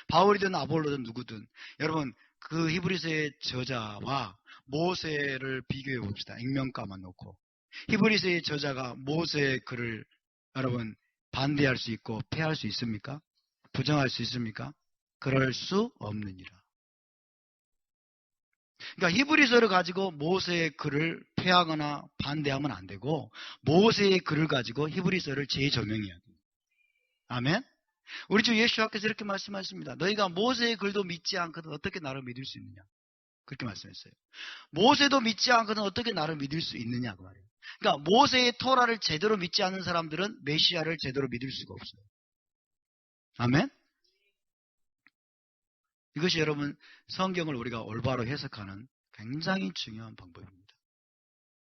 바울이든 아볼로든 누구든, 여러분 그 히브리서의 저자와 모세를 비교해 봅시다. 액면가만 놓고 히브리서의 저자가 모세의 글을 여러분 반대할 수 있고 폐할 수 있습니까? 부정할 수 있습니까? 그럴 수 없느니라. 그러니까 히브리서를 가지고 모세의 글을 폐하거나 반대하면 안 되고, 모세의 글을 가지고 히브리서를 재조명해야 돼요. 아멘. 우리 주 예수께서 이렇게 말씀하십니다. 너희가 모세의 글도 믿지 않거든 어떻게 나를 믿을 수 있느냐. 그렇게 말씀했어요. 모세도 믿지 않거든 어떻게 나를 믿을 수 있느냐 그 말이에요. 그러니까 모세의 토라를 제대로 믿지 않는 사람들은 메시아를 제대로 믿을 수가 없어요. 아멘. 이것이 여러분 성경을 우리가 올바로 해석하는 굉장히 중요한 방법입니다.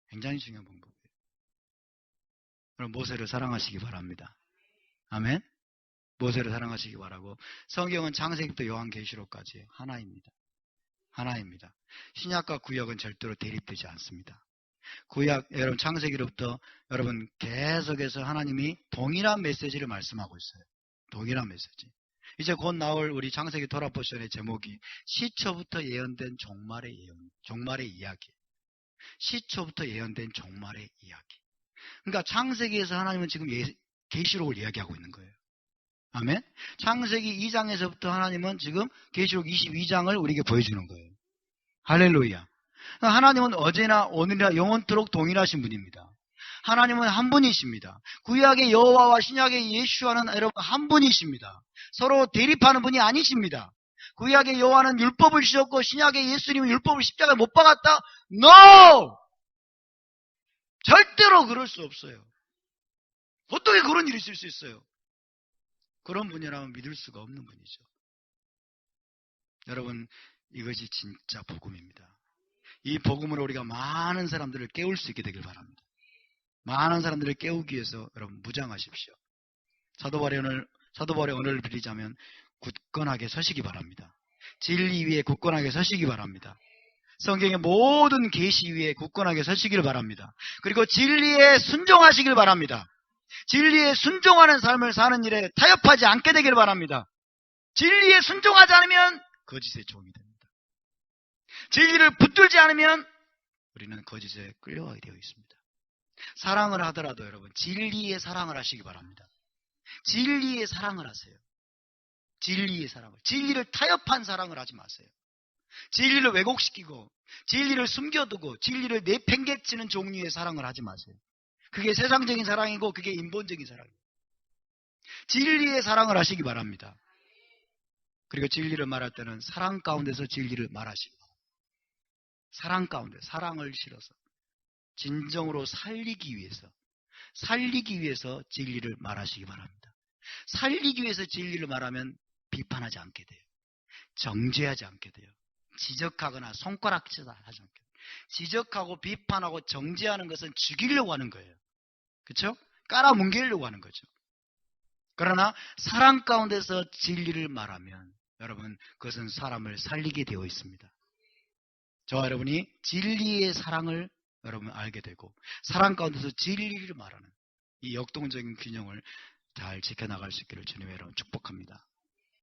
굉장히 중요한 방법이에요. 그럼 모세를 사랑하시기 바랍니다. 아멘. 모세를 사랑하시기 바라고, 성경은 창세기부터 요한계시록까지 하나입니다. 하나입니다. 신약과 구약은 절대로 대립되지 않습니다. 구약, 여러분 창세기로부터 여러분 계속해서 하나님이 동일한 메시지를 말씀하고 있어요. 동일한 메시지. 이제 곧 나올 우리 창세기 토라포션의 제목이 시초부터 예언된 종말의 이야기. 시초부터 예언된 종말의 이야기. 그러니까 창세기에서 하나님은 지금 계시록을 이야기하고 있는 거예요. 아멘. 창세기 2장에서부터 하나님은 지금 계시록 22장을 우리에게 보여주는 거예요. 할렐루야. 하나님은 어제나 오늘이나 영원토록 동일하신 분입니다. 하나님은 한 분이십니다. 구약의 여호와와 신약의 예수와는 여러분 한 분이십니다. 서로 대립하는 분이 아니십니다. 구약의 여호와는 율법을 주셨고 신약의 예수님은 율법을 십자가에 못 박았다? NO! 절대로 그럴 수 없어요. 어떻게 그런 일이 있을 수 있어요? 그런 분이라면 믿을 수가 없는 분이죠. 여러분, 이것이 진짜 복음입니다. 이 복음으로 우리가 많은 사람들을 깨울 수 있게 되길 바랍니다. 많은 사람들을 깨우기 위해서 여러분 무장하십시오. 사도바울의 언어를 빌리자면 굳건하게 서시기 바랍니다. 진리 위에 굳건하게 서시기 바랍니다. 성경의 모든 계시 위에 굳건하게 서시길 바랍니다. 그리고 진리에 순종하시길 바랍니다. 진리에 순종하는 삶을 사는 일에 타협하지 않게 되길 바랍니다. 진리에 순종하지 않으면 거짓의 종이 됩니다. 진리를 붙들지 않으면 우리는 거짓에 끌려가게 되어 있습니다. 사랑을 하더라도 여러분 진리의 사랑을 하시기 바랍니다. 진리의 사랑을 하세요. 진리의 사랑을. 진리를 타협한 사랑을 하지 마세요. 진리를 왜곡시키고 진리를 숨겨두고 진리를 내팽개치는 종류의 사랑을 하지 마세요. 그게 세상적인 사랑이고 그게 인본적인 사랑이에요. 진리의 사랑을 하시기 바랍니다. 그리고 진리를 말할 때는 사랑 가운데서 진리를 말하시기 바랍니다. 사랑 가운데 사랑을 실어서 진정으로 살리기 위해서 진리를 말하시기 바랍니다. 살리기 위해서 진리를 말하면 비판하지 않게 돼요. 정죄하지 않게 돼요. 지적하거나 손가락질하지 않게 돼요. 지적하고 비판하고 정죄하는 것은 죽이려고 하는 거예요. 그렇죠? 깔아뭉개려고 하는 거죠. 그러나 사랑 가운데서 진리를 말하면 여러분 그것은 사람을 살리게 되어 있습니다. 저와 여러분이 진리의 사랑을 여러분 알게 되고 사랑 가운데서 진리를 말하는 이 역동적인 균형을 잘 지켜나갈 수 있기를 주님의 이름으로 축복합니다.